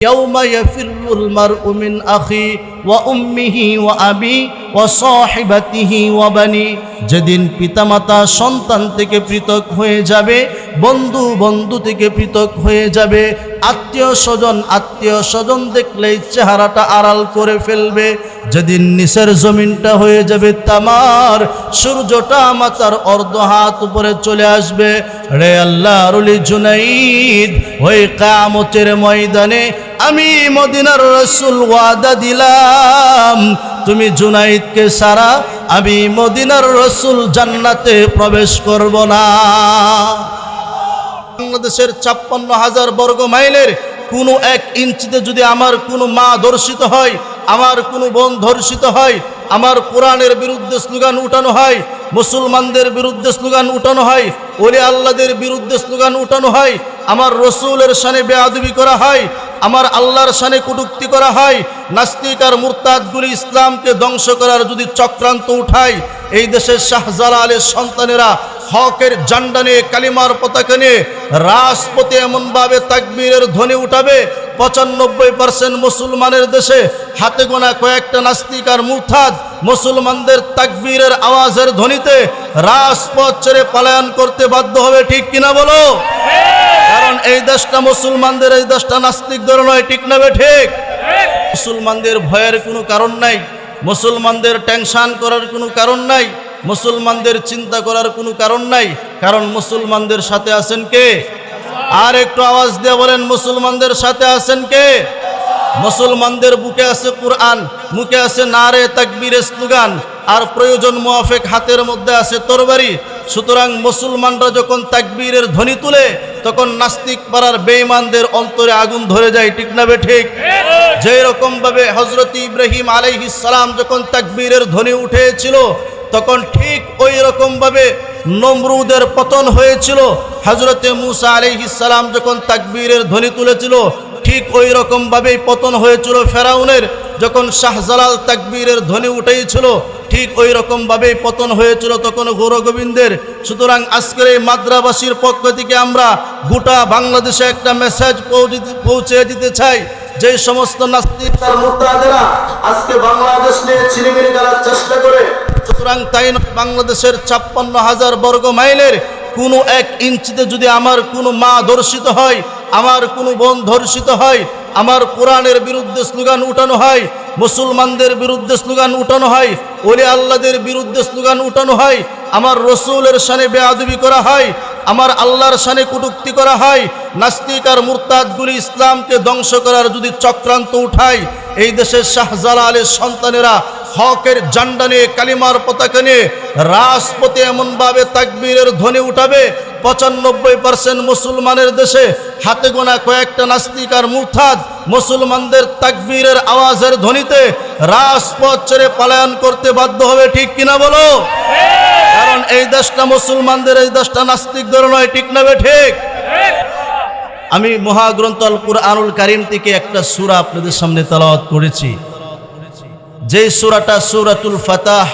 ইয়াউমা ইয়াফিরুল মারউ মিন আখি ওয়া উম্মিহি ওয়া আবি ওয়া সাহিবাতিহি ওয়া বানি। যেদিন পিতামাতা সন্তান থেকে পৃথক হয়ে যাবে, বন্ধু বন্ধু থেকে পৃথক হয়ে যাবে, আত্মীয় স্বজন দেখলেই চেহারাটা আড়াল করে ফেলবে। যেদিন নিচের জমিনটা হয়ে যাবে তামার, সূর্যটা মাথার অর্ধ হাত উপরে চলে আসবে। রে আল্লাহর ওলি জুনাইদ, ওই কিয়ামতের ময়দানে আমি মদিনার রাসূল ওয়াদা দিলাম, তুমি জুনাইদকে ছাড়া আমি মদিনার রাসূল জান্নাতে প্রবেশ করব না। বাংলাদেশের ৫৬,০০০ বর্গ মাইলের কোনো ১ ইঞ্চিতে যদি আমার কোনো মা ধর্ষিত হয়, আমার কোনো বোন ধর্ষিত হয়, আমার কোরআনের বিরুদ্ধে স্লোগান উঠানো হয়, মুসলমানদের বিরুদ্ধে স্লোগান উঠানো হয়, ওলি আল্লাহদের বিরুদ্ধে স্লোগান উঠানো হয়, আমার রসুলের শানে বেয়াদবি করা হয়, আমার আল্লাহর শানে কটূক্তি করা হয়, নাস্তিক আর মুরতাদগুলি ইসলামকে ধ্বংস করার যদি চক্রান্ত উঠায়, এই দেশের শাহজালালের সন্তানেরা হকের ঝান্ডা নিয়ে, কালিমার পতাকা নিয়ে রাজপথে এমনভাবে তাকবীরের ধ্বনি উঠাবে, ৯৫% মুসলমানের দেশে হাতে গোনা কয়েকটা নাস্তিক আর মুরতাদ মুসলমানদের তাকবীরের আওয়াজের ধ্বনিতে রাজপথ ছেড়ে পলায়ন করতে বাধ্য হবে। ঠিক কিনা বলো? কারণ এই দেশটা মুসলমানদের, এই দেশটা নাস্তিকদের নয়। ঠিক না ঠিক? মুসলমানদের ভয়ের কোনো কারণ নাই, মুসলমানদের টেনশন করার কোনো কারণ নাই, মুসলমানদের চিন্তা করার কোনো কারণ নাই। কারণ মুসলমানদের সাথে আছেন কে? আর একটু আওয়াজ দিয়ে বলেন, মুসলমানদের সাথে আছেন কে? মুসলমানদের বুকে আছে কুরআন, মুখে আছে নারে তাকবীরের স্লোগান, আর প্রয়োজন মুআফিক হাতের মধ্যে আছে তরবারি। সুতরাং মুসলমানরা যখন তাকবীরের ধ্বনি তুলে, তখন নাস্তিক পাড়ার বেঈমানদের অন্তরে আগুন ধরে যায়। ঠিক না ঠিক? যেই রকম ভাবে হযরত ইব্রাহিম আলাইহিস সালাম যখন তাকবীরের ধ্বনি উঠেছিল, তখন ঠিক ওই রকম ভাবে নমরুদের পতন হয়েছিল। হযরত মূসা আলাইহিস সালাম যখন তাকবীরের ধ্বনি তুলেছিল, ঠিক ওই রকম ভাবেই পতন হয়েছিল ফেরাউনের। যখন শাহজালাল তাকবীরের ধ্বনি উঠেছিল, ঠিক ওই রকম ভাবেই পতন হয়েছিল তখন গৌর গোবিন্দের। সুতরাং আজকের এই মাদ্রাবাসীর পক্ষ থেকে আমরা গোটা বাংলাদেশে একটা মেসেজ পৌঁছে দিতে চাই। যে সমস্ত নাস্তিক আর মুরতাদেরা আজকে বাংলাদেশ নিয়ে ছিনিমিনি করার চেষ্টা করে, সুতরাং তাই বাংলাদেশের ৫৬,০০০ বর্গ মাইলের কোনো ১ ইঞ্চিতে যদি আমার কোনো মা ধর্ষিত হয়, আমার কোনো বোন ধর্ষিত হয়, আমার কোরআনের বিরুদ্ধে স্লোগান উঠানো হয়, মুসলমানদের বিরুদ্ধে স্লোগান উঠানো হয়, ওলি আল্লাহদের বিরুদ্ধে স্লোগান উঠানো হয়, আমার রসুলের শানে বেয়াদবি করা হয়, আমার আল্লাহর শানে কটূক্তি করা হয়, নাস্তিক আর মুরতাদগুলি ইসলামকে ধ্বংস করার যদি চক্রান্ত উঠায়, এই দেশের শাহজালালের সন্তানেরা হকের ঝান্ডা নিয়ে, কালিমার পতাকা নিয়ে রাজপথে এমনভাবে তাকবীরের ধ্বনি উঠাবে, ৯৫% মুসলমানের দেশে হাতে গোনা কয়েকটা নাস্তিক আর মুরতাদ মুসলমানদের তাকবীরের আওয়াজের ধ্বনিতে রাজপথ ছেড়ে পলায়ন করতে বাধ্য হবে। ঠিক কিনা বলো? কারণ এই দেশটা মুসলমানদের, এই দেশটা নাস্তিকদের নয়। ঠিক না ঠিক? আমি মহাগ্রন্থ আল কুরআনুল কারীম থেকে একটা সূরা আপনাদের সামনে তেলাওয়াত করেছি। যেই সূরাটা সূরাতুল ফাতাহ,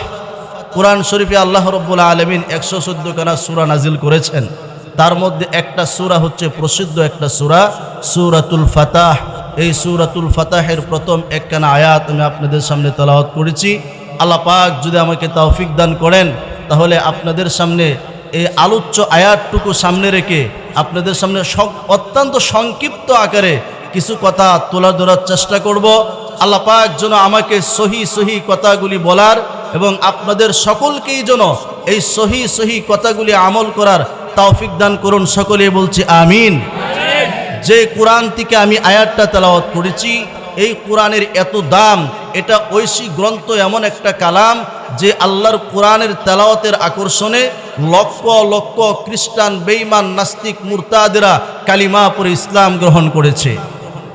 কোরআন শরীফে আল্লাহ রাব্বুল আলামিন ১১৪ খানা সূরা নাজিল করেছেন। তার মধ্যে একটা সূরা হচ্ছে প্রসিদ্ধ একটা সূরা, সূরাতুল ফাতাহ। এই সূরাতুল ফাতাহের প্রথম ১ খানা আয়াত আমি আপনাদের সামনে তেলাওয়াত করেছি। আল্লাহ পাক যদি আমাকে তৌফিক দান করেন, তাহলে আপনাদের সামনে এই আলোচ্য আয়াতটুকু সামনে রেখে আপনাদের সামনে অত্যন্ত সংক্ষিপ্ত আকারে কিছু কথা তোলা ধরার চেষ্টা করব। আল্লাহ পাক যেন আমাকে সহি কথাগুলি বলার এবং আপনাদের সকলকেই যেন এই সহি কথাগুলি আমল করার তৌফিক দান করুন। সকলে বলছি আমিন। যে কোরআন থেকে আমি আয়াতটা তেলাওয়াত করেছি, এই কোরআনের এত দাম, এটা ঐশী গ্রন্থ, এমন একটা কালাম যে আল্লাহর কোরআনের তেলাওয়াতের আকর্ষণে লক্ষ লক্ষ খ্রিস্টান, বেঈমান, নাস্তিক, মুরতাদেরা কালিমা পড়ে ইসলাম গ্রহণ করেছে।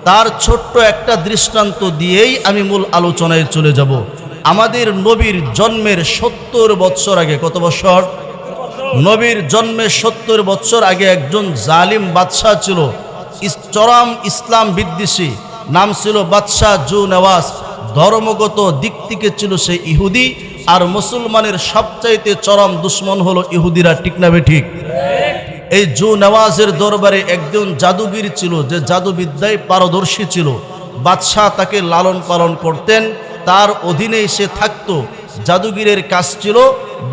তার ছোট্ট একটা দৃষ্টান্ত দিয়েই আমি মূল আলোচনায় চলে যাব। আমাদের নবীর জন্মের ৭০ বৎসর আগে, কত বছর? নবীর জন্মের ৭০ বৎসর আগে একজন জালিম বাদশাহ ছিল, চরম ইসলাম বিদ্বেষী, নাম ছিল বাদশাহ জুনেওয়াজ। ধর্মগত দিক থেকে ছিল সে ইহুদি, আর মুসলমানের সবচাইতে চরম দুশ্মন হলো ইহুদিরা। ঠিক না ঠিক? এই জু নওয়াজের দরবারে একজন জাদুগির ছিল, যে জাদুবিদ্যায় পারদর্শী ছিল। বাদশাহ তাকে লালন পালন করতেন, তার অধীনে সে থাকতো। জাদুগিরের কাজ ছিল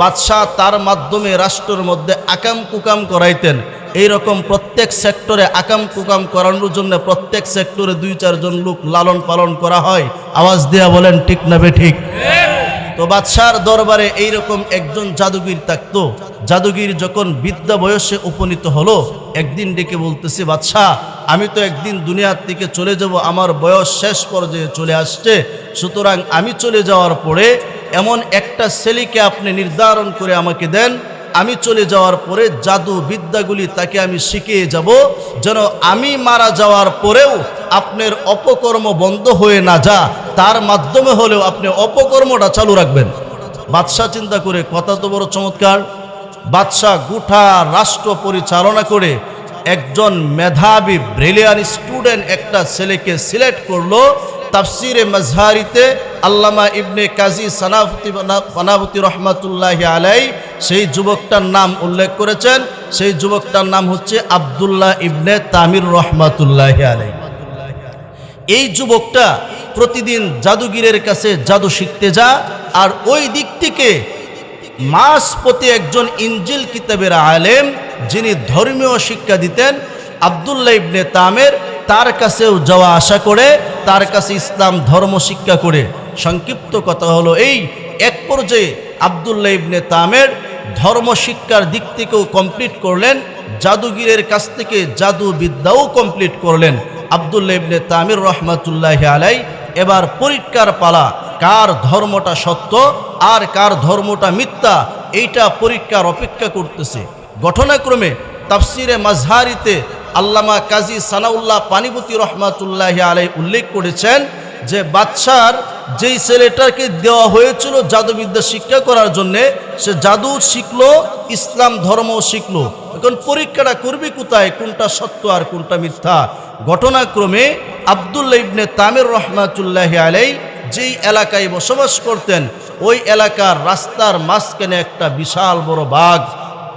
বাদশাহ তার মাধ্যমে রাষ্ট্রের মধ্যে আকাম কুকাম করাইতেন। এইরকম প্রত্যেক সেক্টরে আকাম কুকাম করানোর জন্য প্রত্যেক সেক্টরে 2-4 জন লোক লালন পালন করা হয়। আওয়াজ দেয়া বলেন ঠিক না বেঠিক? তো বাদশার দরবারে এইরকম একজন জাদুগির থাকতো। জাদুগির যখন বৃদ্ধা বয়সে উপনীত হলো, একদিন ডেকে বলতেছে, বাদশাহ আমি তো একদিন দুনিয়ার থেকে চলে যাব, আমার বয়স শেষ পর্যায়ে চলে আসছে, সুতরাং আমি চলে যাওয়ার পরে এমন একটা ছেলেকে আপনি নির্ধারণ করে আমাকে দেন, আমি চলে যাওয়ার পরে জাদু বিদ্যাগুলি তাকে আমি শিখিয়ে যাব, যেন আমি মারা যাওয়ার পরেও আপনার অপকর্ম বন্ধ হয়ে না যা, তার মাধ্যমে হলেও আপনি অপকর্মটা চালু রাখবেন। বাদশাহ চিন্তা করে, কথা তো বড় চমৎকার। বাদশাহ গোটা রাষ্ট্র পরিচালনা করে একজন মেধাবী ব্রিলিয়ান্ট স্টুডেন্ট একটা ছেলেকে সিলেক্ট করলো। তাফসিরে মাজহারিতে আল্লামা ইবনে কাজী সানাবতী রহমাতুল্লাহি আলাই সেই যুবকটার নাম উল্লেখ করেছেন। সেই যুবকটার নাম হচ্ছে আব্দুল্লাহ ইবনে তামির রহমাতুল্লাহি আলাই। এই যুবকটা প্রতিদিন জাদুগিরের কাছে জাদু শিখতে যা, আর ওই দিক থেকে মাস প্রতি একজন ইনজিল কিতাবের আলেম যিনি ধর্মীয় শিক্ষা দিতেন, আব্দুল্লাহ ইবনে তামের, তার কাছেও যাওয়া আসা করে, তার কাছে ইসলাম ধর্ম শিক্ষা করে। সংক্ষিপ্ত কথা হলো এই, এক পর্যায়ে আব্দুল্লাহ ইবনে তামের ধর্ম শিক্ষার দিক থেকেও কমপ্লিট করলেন, জাদুগিরের কাছ থেকে জাদু বিদ্যাও কমপ্লিট করলেন। আব্দুল্লাহ ইবনে তামির রহমাতুল্লাহি আলাই এবার পরীক্ষার পালা, কার ধর্মটা সত্য আর কার ধর্মটা মিথ্যা, এইটা পরীক্ষার অপেক্ষা করতেছে। ঘটনাক্রমে তাফসিরে মাজহারিতে আল্লামা কাজী সানাউল্লাহ পানিপতি রহমাতুল্লাহি আলাই উল্লেখ করেছেন যে বাদশার যেই ছেলেটাকে দেওয়া হয়েছিল জাদুবিদ্যা শিক্ষা করার জন্যে, সে জাদু শিখলো, ইসলাম ধর্মও শিখলো। এখন পরীক্ষাটা করবে কোথায়, কোনটা সত্য আর কোনটা মিথ্যা? ঘটনাক্রমে আব্দুল্লাহ ইবনে তামির রহমাতুল্লাহি আলাই যেই এলাকায় বসবাস করতেন, ওই এলাকার রাস্তার মাঝখানে একটা বিশাল বড় বাঘ।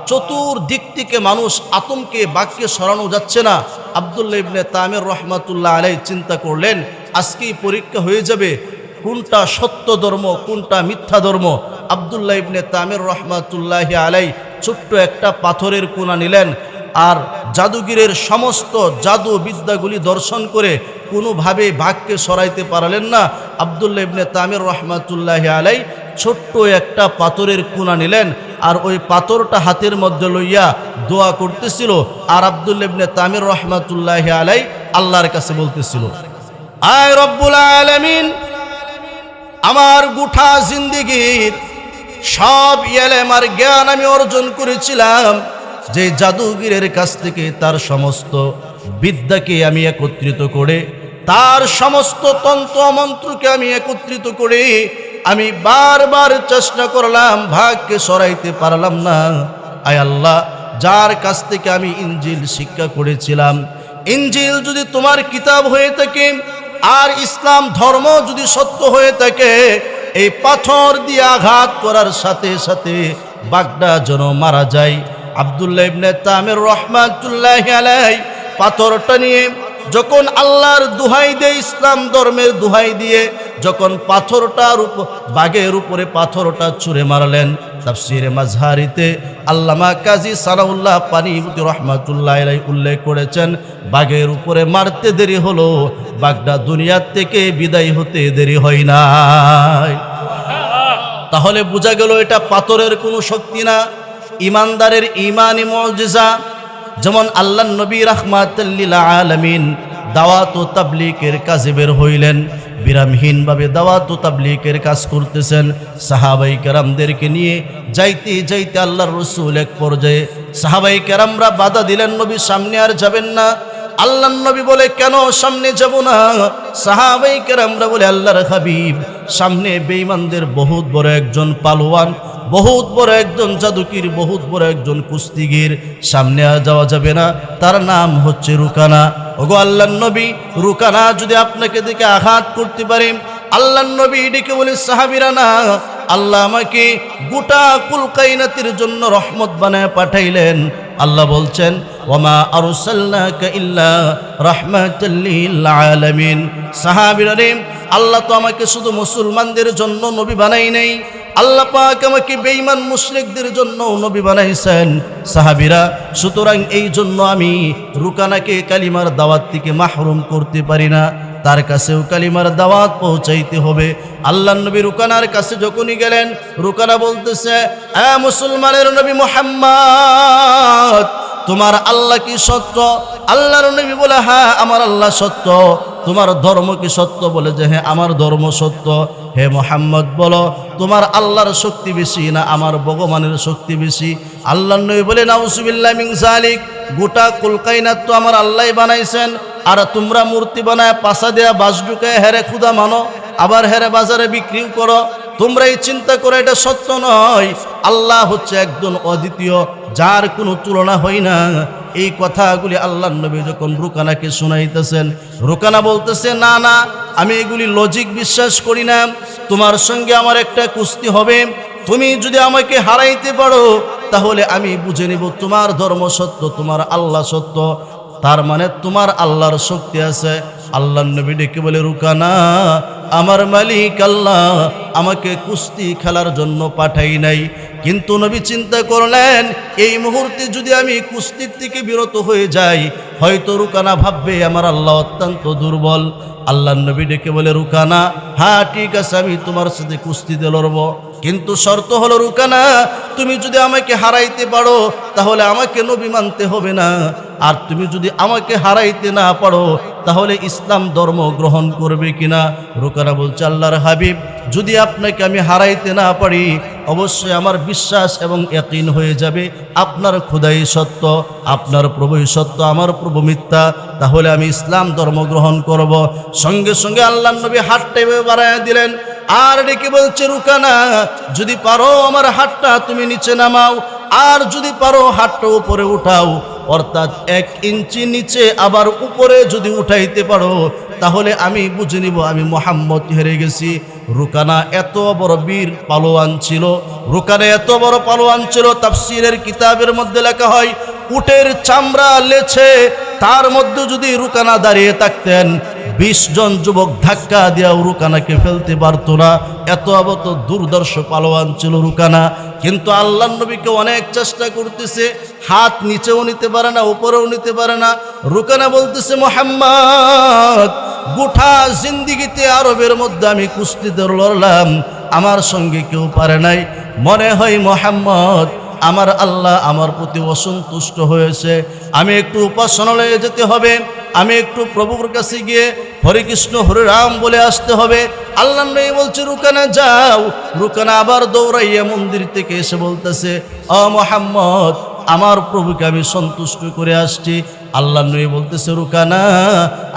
চতুর্দিক থেকে মানুষ আতঙ্কে বাঘকে সরানো যাচ্ছে না। আব্দুল্লাহ ইবনে তামির রহমাতুল্লাহ আলাই চিন্তা করলেন, আজকেই পরীক্ষা হয়ে যাবে কোনটা সত্য ধর্ম কোনটা মিথ্যা ধর্ম। আব্দুল্লাহ ইবনে তামির রহমাতুল্লাহি আলাই ছোট্ট একটা পাথরের কোনা নিলেন, আর জাদুগিরের সমস্ত জাদু বিদ্যাগুলি দর্শন করে কোনোভাবে বাঘকে সরাইতে পারলেন না। আব্দুল্লাহ ইবনে তামির রহমাতুল্লাহি আলাই ছোট্ট একটা পাথরের কোনা নিলেন, আর ওই পাথরটা হাতের মধ্যে লইয়া দোয়া করতেছিল, আর আব্দুল্লাহ ইবনে তামির রহমাতুল্লাহি আলাই আল্লাহর কাছে বলতেছিল, আয় রব্বুল আলামিন, আমার গোটা জিন্দেগীর সব ইলম আর জ্ঞান আমি অর্জন করেছিলাম যে জাদুগিরের কাছ থেকে, তার সমস্ত বিদ্যাকে আমি একত্রিত করে, তার সমস্ত তন্ত্র মন্ত্রকে আমি একত্রিত করে আমি বারবার চেষ্টা করলাম, ভাগকে সরাইতে পারলাম না। আয় আল্লাহ, যার কাছ থেকে আমি ইনজিল শিক্ষা করেছিলাম, ইনজিল যদি তোমার কিতাব হয়ে থাকে আর ইসলাম ধর্ম যদি সত্য হয়ে থাকে, এই পাথর দিয়ে আঘাত করার সাথে সাথে বাঘটা যেন মারা যায়। আব্দুল্লাহ ইবনে তামির রহমাতুল্লাহি আলাই পাথরটা নিয়ে যখন আল্লাহর দুহাই দিয়ে, ইসলাম ধর্মের দুহাই দিয়ে যখন পাথরটার উপর, বাঘের উপরে পাথরটা ছুঁড়ে মারলেন, তাফসিরে মাজহারিতে আল্লামা কাজী সানাউল্লাহ পানিপতি রহমাতুল্লাহ আলাই উল্লেখ করেছেন, বাঘের উপরে মারতে দেরি হলো, বাঘটা দুনিয়ার থেকে বিদায় হতে দেরি হয় নাই। তাহলে বোঝা গেল এটা পাথরের কোনো শক্তি না, ইমানদারের ইমানি মুজিজা। যেমন আল্লাহ নবী রাহমাতুল লিল আলামিন দাওয়াত ও তাবলীগের কাজে বের হইলেন, বিরামহীনভাবে দাওয়াত ও তাবলীগের কাজ করতেছেন। সাহাবাই কেরামদেরকে নিয়ে যাইতে যাইতে আল্লাহর রাসূল এক পর্যায়ে সাহাবাই কেরামরা বাধা দিলেন, নবী সামনে আর যাবেন না। আল্লাহর নবী বলে, কেন সামনে যাব না? সাহাবাই কেরামরা বলে, আল্লাহর হাবিব, সামনে বেঈমানদের বহুত বড় একজন পালোয়ান, বহুত বড় একজন জাদুকির, বহুত বড় একজন কুস্তিগির, সামনে আর যাওয়া যাবে না, তার নাম হচ্ছে রুকানা। ওগো আল্লাহর নবী, রুকানা যদি আপনাকে দেখে আঘাত করতে পারে। আল্লাহর নবী ডেকে বলে, সাহাবীরা না, আল্লাহ আমাকে গোটা কুল কায়নাতের জন্য রহমত বানায় পাঠাইলেন, আল্লাহ বলছেন ওয়ামা আরসালনাকা ইল্লা রাহমাতাল লিল আলামিন। সাহাবীরা রে, আল্লাহ তো আমাকে শুধু মুসলমানদের জন্য নবী বানাই নাই, আল্লাহ পাক আমাকে বেঈমান মুশরিকদের জন্য নবী বানাইছেন। সাহাবীরা, সুতরাং এই জন্য আমি রুকানাকে কালিমার দাওয়াত থেকে মাহরুম করতে পারি না, তার কাছেও কালিমার দাওয়াত পৌঁছাইতে হবে। আল্লাহ নবী রুকানার কাছে যখনই গেলেন, রুকানা বলতেছে, এ মুসলমানের নবী মুহাম্মদ, তোমার আল্লাহ কি সত্য? আল্লাহর নবী বলে, হ্যাঁ আমার আল্লাহ সত্য। তোমার ধর্ম কি সত্য? বলে যে হ্যাঁ আমার ধর্ম সত্য। হে মুহাম্মদ, বলো তোমার আল্লাহর শক্তি বেশি না আমার ভগবানের শক্তি বেশি? আল্লাহর নবী বলে, নাউজুবিল্লাহ মিন যালিক, গোটা কুলকাইনাত তো আমার আল্লাহই বানাইছেন, আর তোমরা মূর্তি বানায় পাশা দেয়া বাস ঢুকায় হেরে ক্ষুদা মানো, আবার হেরে বাজারে বিক্রিও করো। তোমরা এই চিন্তা করো, এটা সত্য নয়। আল্লাহ হচ্ছে একজন অদ্বিতীয়, যার কোনো তুলনা হয় না। এই কথাগুলি আল্লাহর নবী যখন রুকানাকে শুনাইতেছেন, রুকানা বলতেছে, না না, আমি এগুলি লজিক বিশ্বাস করি না। তোমার সঙ্গে আমার একটা কুস্তি হবে, তুমি যদি আমাকে হারাইতে পারো তাহলে আমি বুঝে নিব তোমার ধর্ম সত্য, তোমার আল্লাহ সত্য, তার মানে তোমার আল্লাহর শক্তি আছে। আল্লাহর নবী ডেকে বলে, রুকানা, আমার মালিক আল্লাহ আমাকে কুস্তি খেলার জন্য পাঠাই নাই। কিন্তু নবী চিন্তা করলেন, এই মুহূর্তে যদি আমি কুস্তির থেকে বিরত হয়ে যাই, হয়তো রুকানা ভাববে আমার আল্লাহ অত্যন্ত দুর্বল। আল্লাহর নবী ডেকে বলে, রুকানা, হ্যাঁ ঠিক আছে, আমি তোমার সাথে কুস্তিতে লড়ব, কিন্তু শর্ত হলো রুকানা, তুমি যদি আমাকে হারাইতে পারো তাহলে আমাকে নবী মানতে হবে না, আর তুমি যদি আমাকে হারাইতে না পারো তাহলে ইসলাম ধর্ম গ্রহণ করবে কিনা? রুকানা বলছে, আল্লাহর হাবিব, যদি আপনাকে আমি হারাইতে না পারি অবশ্যই আমার বিশ্বাস এবং ইয়াকিন হয়ে যাবে আপনার খোদাই সত্য, আপনার প্রভুই সত্য, আমার প্রভু মিথ্যা, তাহলে আমি ইসলাম ধর্ম গ্রহণ করব। সঙ্গে সঙ্গে আল্লাহর নবী হাতটা এভাবে বাড়াইয়া দিলেন, আর ডেকে বলছে, রুকানা, যদি পারো আমার হাতটা তুমি নিচে নামাও, আর যদি পারো হাতটা উপরে উঠাও, অর্থাৎ 1 ইঞ্চি নিচে আবার উপরে যদি উঠাইতে পারো তাহলে আমি বুঝে নিব আমি মুহাম্মদ হেরে গেছি। রুকানা এত বড় বীর পালোয়ান ছিল, রুকানা এত বড় পালোয়ান ছিল, তাফসীরের কিতাবের মধ্যে লেখা হয় উটের চামড়া লেছে, তার মধ্যে যদি রুকানা দাঁড়িয়ে থাকতেন 20 জন যুবক ধাক্কা দিয়েও রুকানাকে ফেলতে পারত না, এত অবত দুর্দর্শ পালোয়ান ছিল রুকানা। কিন্তু আল্লাহর নবীকে অনেক চেষ্টা করতেছে, হাত নিচেও নিতে পারে না, উপরেও নিতে পারে না। রুকানা বলতেছে, মুহাম্মদ, গোটা জিন্দিগিতে আরবের মধ্যে আমি কুস্তিতে লড়লাম, আমার সঙ্গে কেউ পারে নাই, মনে হয় মুহাম্মদ আমার আল্লাহ আমার প্রতি অসন্তুষ্ট হয়েছে, আমি একটু উপাসনালয়ে যেতে হবে, আমি একটু প্রভুর কাছে গিয়ে হরে কৃষ্ণ হরে রাম বলে আসতে হবে। আল্লাহ নবী বলছে, রুকানা যাও। রুকানা আবার দৌড়াইয়া মন্দির থেকে এসে বলতেছে, ও মুহাম্মদ, আমার প্রভুকে আমি সন্তুষ্ট করে আসছি। আল্লাহ নবী বলতেছে, রুকানা,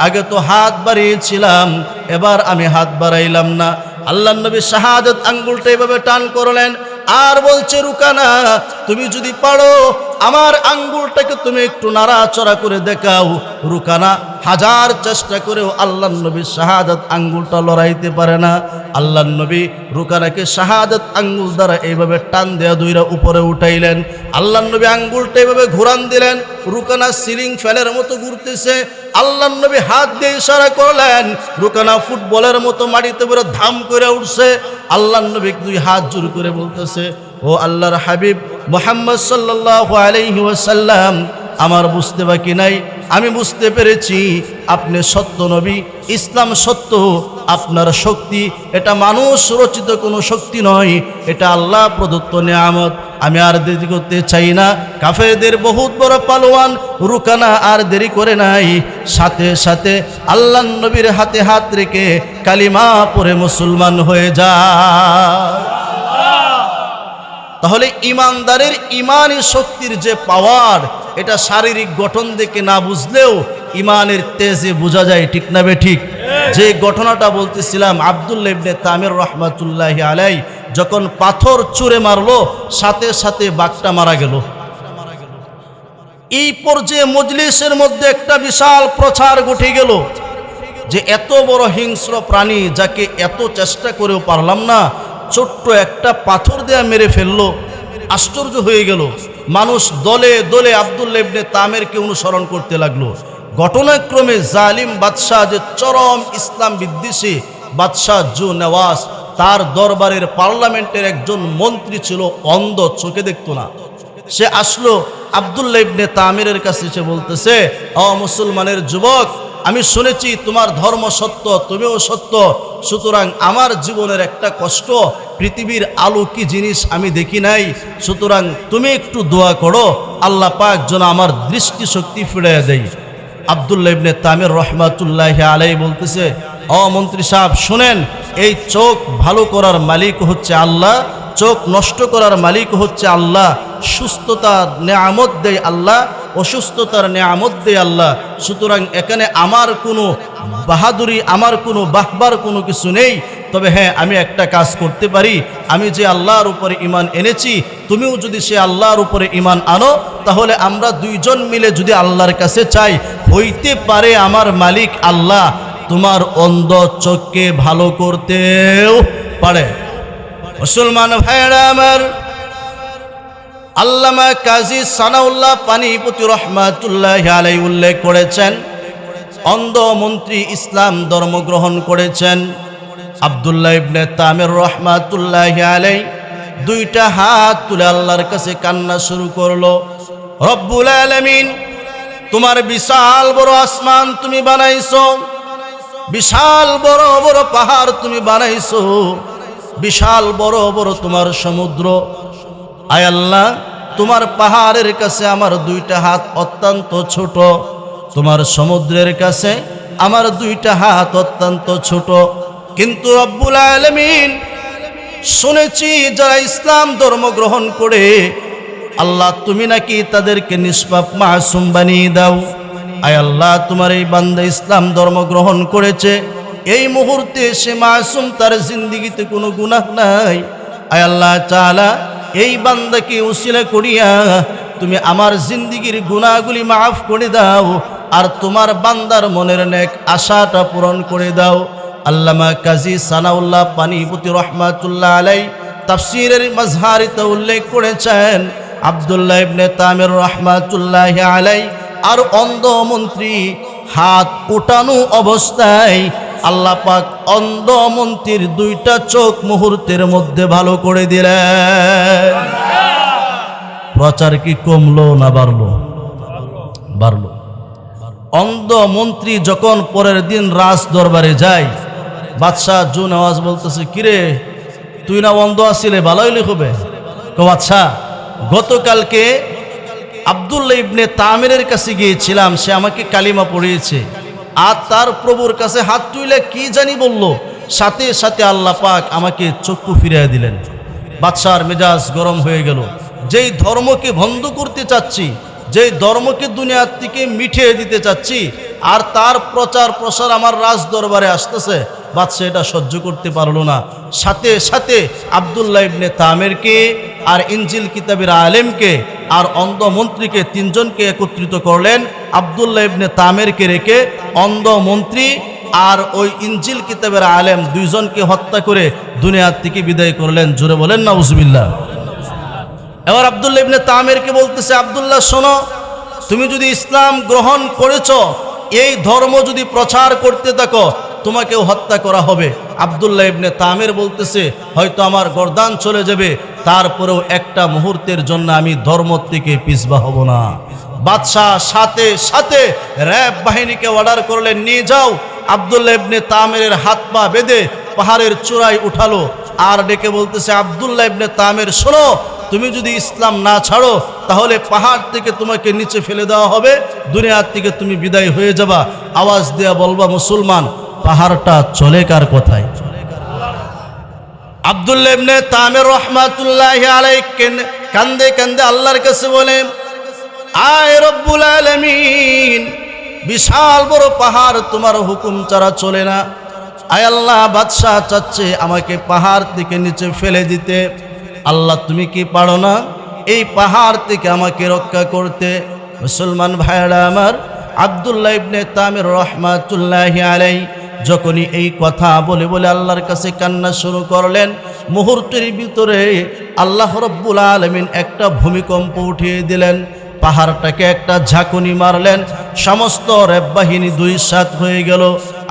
আগে তো হাত বাড়িয়েছিলাম, এবার আমি হাত বাড়াইলাম না। আল্লাহ নবী শাহাদাত আঙ্গুলটা এভাবে টান করলেন, আর বলছে, রুকানা, তুমি যদি পারো আমার আঙ্গুলটাকে তুমি একটু নাড়াচড়া করে দেখাও। রুকানা হাজার চেষ্টা করেও আল্লাহ নবী শাহাদাত আঙ্গুলটা লড়াইতে পারে না। আল্লাহ নবী রুকানাকে শাহাদাত আঙ্গুল দ্বারা এইভাবে টান দেয়া দুইরা উপরে উঠাইলেন। আল্লাহ নবী আঙ্গুলটা এইভাবে ঘুরান দিলেন, রুকানা সিলিং ফ্যানের মতো ঘুরতেছে। আল্লাহ নবী হাত দিয়ে ইশারা করলেন, রুকানা ফুটবলের মতো মাটিতে পড়ে ধাম করে উঠছে। আল্লাহ নবী 2 হাত জোর করে বলতেছে, ও আল্লাহর হাবিব মুহাম্মদ সাল্লাল্লাহু আলাইহি ওয়াসাল্লাম, আমার বুঝতে বাকি নাই, আমি বুঝতে পেরেছি আপনি সত্য নবী, ইসলাম সত্য, আপনার শক্তি এটা মানুষ রচিত কোনো শক্তি নয়, এটা আল্লাহ প্রদত্ত নিয়ামত। আমি আর দেরি করতে চাই না। কাফেরদের বহুত বড় পালোয়ান রুকানা আর দেরি করে নাই, সাথে সাথে আল্লাহ নবীর হাতে হাত রেখে কালিমা পড়ে মুসলমান হয়ে যায়। তাহলে ইমানদারের ইমানি শক্তির যে পাওয়ার, এটা শারীরিক গঠন দেখে না বুঝলেও ইমানের তেজে বোঝা যায়, ঠিক না বে ঠিক? যে ঘটনাটা বলতেছিলাম, আব্দুল্লাহ ইবনে তামির রহমাতুল্লাহি আলাইহি যখন পাথর ছুঁড়ে মারলো, সাথে সাথে বাঘটা মারা গেল। এই পর্যায়ে মজলিসের মধ্যে একটা বিশাল প্রচার ঘটে গেল যে এত বড় হিংস্র প্রাণী, যাকে এত চেষ্টা করেও পারলাম না, ছোট্ট একটা পাথর দেয়া মেরে ফেললো। আশ্চর্য হয়ে গেল। মানুষ দলে দলে আব্দুল্লাহ ইবনে তামেরকে অনুসরণ করতে লাগলো। ঘটনাক্রমে জালিম বাদশাহ, যে চরম ইসলাম বিদ্বেষী বাদশাহ জু নেওয়াজ, তার দরবারের পার্লামেন্টের একজন মন্ত্রী ছিল, অন্ধ, চোখে দেখতো না। সে আসলো আব্দুল্লাহ ইবনে তামিরের কাছে, সে বলতেছে, ও মুসলমানের যুবক, আমি শুনেছি তোমার ধর্ম সত্য, তুমিও সত্য, সুতরাং আমার জীবনের একটা কষ্ট, পৃথিবীর আলো কি জিনিস আমি দেখি নাই, সুতরাং তুমি একটু দোয়া করো, আল্লাহ পাক যেন আমার দৃষ্টিশক্তি ফিরিয়ে দেয়। আব্দুল্লাহ ইবনে তামির রহমাতুল্লাহি আলাইহি বলতেছে, ও মন্ত্রী সাহেব শুনেন, এই চোখ ভালো করার মালিক হচ্ছে আল্লাহ, চোখ নষ্ট করার মালিক হচ্ছে আল্লাহ, সুস্থতার নেয়ামত দেয় আল্লাহ, অসুস্থতার নেয়ামত দেয় আল্লাহ, সুতরাং এখানে আমার কোনো বাহাদুরি, আমার কোনো বাহবার কোনো কিছু নেই। তবে হ্যাঁ, আমি একটা কাজ করতে পারি, আমি যে আল্লাহর উপরে ঈমান এনেছি, তুমিও যদি সে আল্লাহর উপরে ঈমান আনো, তাহলে আমরা দুইজন মিলে যদি আল্লাহর কাছে চাই, হইতে পারে আমার মালিক আল্লাহ তোমার অন্ধ চোখকে ভালো করতেও পারে। মুসলমান ভাইরা আমার, আল্লামা কাজী সানাউল্লাহ পানিপতি রহমাতুল্লাহি আলাইহি উল্লেখ করেছেন, অন্ধ মন্ত্রী ইসলাম ধর্ম গ্রহণ করেছেন। আব্দুল্লাহ ইবনে তামির রহমাতুল্লাহি আলাইহি দুইটা হাত তুলে আল্লাহর কাছে কান্না শুরু করলো, রব্বুল আলামিন, তোমার বিশাল বড় আসমান তুমি বানাইছো, বিশাল বড় বড় পাহাড় তুমি বানাইছো, বিশাল বড় বড় তোমার সমুদ্র। আয় আল্লাহ, তোমার পাহাড়ের কাছে আমার দুইটা হাত অত্যন্ত ছোট, তোমার সমুদ্রের কাছে আমার দুইটা হাত অত্যন্ত ছোট। কিন্তু রব্বুল আলামিন, শুনেছি যারা ইসলাম ধর্ম গ্রহণ করে, আল্লাহ তুমি নাকি তাদেরকে নিষ্পাপ মাসুম বানিয়ে দাও। আয় আল্লাহ, তোমার এই বান্দা ইসলাম ধর্ম গ্রহণ করেছে, এই মুহূর্তে সে মাসুম, তার জিন্দেগিতে কোনো গুনাহ নাই। আয় আল্লাহ তাআলা, এই বান্দাকে উসিলা করিয়া তুমি আমার জিন্দেগির গুনাহগুলি মাফ করে দাও, আর তোমার বান্দার মনের নেক আশাটা পূরণ করে দাও। আল্লামা কাজী সানাউল্লাহ পানিপতি রহমাতুল্লাহ আলাইহি তাফসীরের মাজহারিতে উল্লেখ করেছেন, আব্দুল্লাহ ইবনে তামির রহমাতুল্লাহি আলাইহি আর অন্ধ মন্ত্রী হাত উঠানো অবস্থায় আল্লাহ পাক অন্ধ মন্ত্রীর দুইটা চোখ মুহূর্তের মধ্যে ভালো করে দিলেন। প্রচার কি কমলো না বাড়লো? বাড়লো। অন্ধ মন্ত্রী যখন পরের দিন রাজ দরবারে যায়, বাদশাহ জু নেওয়াজ বলতেছে, কিরে তুই না অন্ধ আসিলে, ভালোই লিখবে। বাদশাহ, গতকালকে আব্দুল্লাহ ইবনে তামিরের কাছে গিয়েছিলাম, সে আমাকে কালিমা পড়িয়েছে, আর তার প্রভুর কাছে হাত তুলে কি জানি বলল, সাথে সাথে আল্লাহ পাক আমাকে চক্ষু ফিরিয়ে দিলেন। বাদশার মেজাজ গরম হয়ে গেল। যেই ধর্মকে বন্ধ করতে চাচ্ছি, যেই ধর্মকে দুনিয়ার থেকে মিটিয়ে দিতে চাচ্ছি, আর তার প্রচার প্রসার আমার রাজ দরবারে আসতেছে, বাদশাহ এটা সহ্য করতে পারলো না। সাথে সাথে আব্দুল্লাহ ইবনে তামিরকে আর ইনজিল কিতাবের আলেমকে আর অন্ধ মন্ত্রীকে, তিনজনকে একত্রিত করলেন। আব্দুল্লাহ ইবনে তামিরকে রেখে অন্ধ মন্ত্রী আর ওই ইনজিল কিতাবের আলেম দুইজনকে হত্যা করে দুনিয়ার থেকে বিদায় করলেন। জোরে বলেন নাউজুবিল্লাহ। এবার আব্দুল্লাহ ইবনে তামিরকে বলতেছে, আব্দুল্লাহ শোনো, তুমি যদি ইসলাম গ্রহণ করেছো, এই ধর্ম যদি প্রচার করতে থাকো, তোমাকেও হত্যা করা হবে। আব্দুল্লাহ ইবনে তামির বলতেছে, হয়তো আমার গর্দান চলে যাবে, তারপরেও একটা মুহূর্তের জন্য আমি ধর্ম থেকে পিছবা হব না। বাদশাহ সাথে সাথে র‍্যাব বাহিনীকে অর্ডার করলেন, নিয়ে যাও। আব্দুল্লাহ ইবনে তামিরের হাত পা বেঁধে পাহাড়ের চূড়ায় উঠালো, আর ডেকে বলতেছে, আব্দুল্লাহ ইবনে তামির শোনো, তুমি যদি ইসলাম না ছাড়ো, তাহলে পাহাড় থেকে তোমাকে নিচে ফেলে দেওয়া হবে, দুনিয়ার থেকে তুমি বিদায় হয়ে যাবা। আওয়াজ দেয়া বলবা, মুসলমান, পাহাড়টা চলে কার কথায়? আব্দুল্লাহ ইবনে তামির রহমাতুল্লাহি আলাইহি কান্দে কান্দে আল্লাহর কাছে বলে, আয় রব্বুল আলামিন, বিশাল বড় পাহাড় তোমার হুকুম ছাড়া চলে না। আয় আল্লাহ, বাদশাহ চাচ্ছে আমাকে পাহাড় থেকে নিচে ফেলে দিতে, আল্লাহ তুমি কি পারো না এই পাহাড় থেকে আমাকে রক্ষা করতে? মুসলমান ভাইরা আমার, আব্দুল্লাহ ইবনে তামির রহমাতুল্লাহি আলাইহি যখনই এই কথা বলে বলে আল্লাহর কাছে কান্না শুরু করলেন, মুহূর্তের ভিতরে আল্লাহ রব্বুল আলামিন একটা ভূমিকম্প উঠিয়ে দিলেন, পাহাড়টাকে একটা ঝাঁকুনি মারলেন, সমস্ত রেব বাহিনী দুই সাত হয়ে গেল।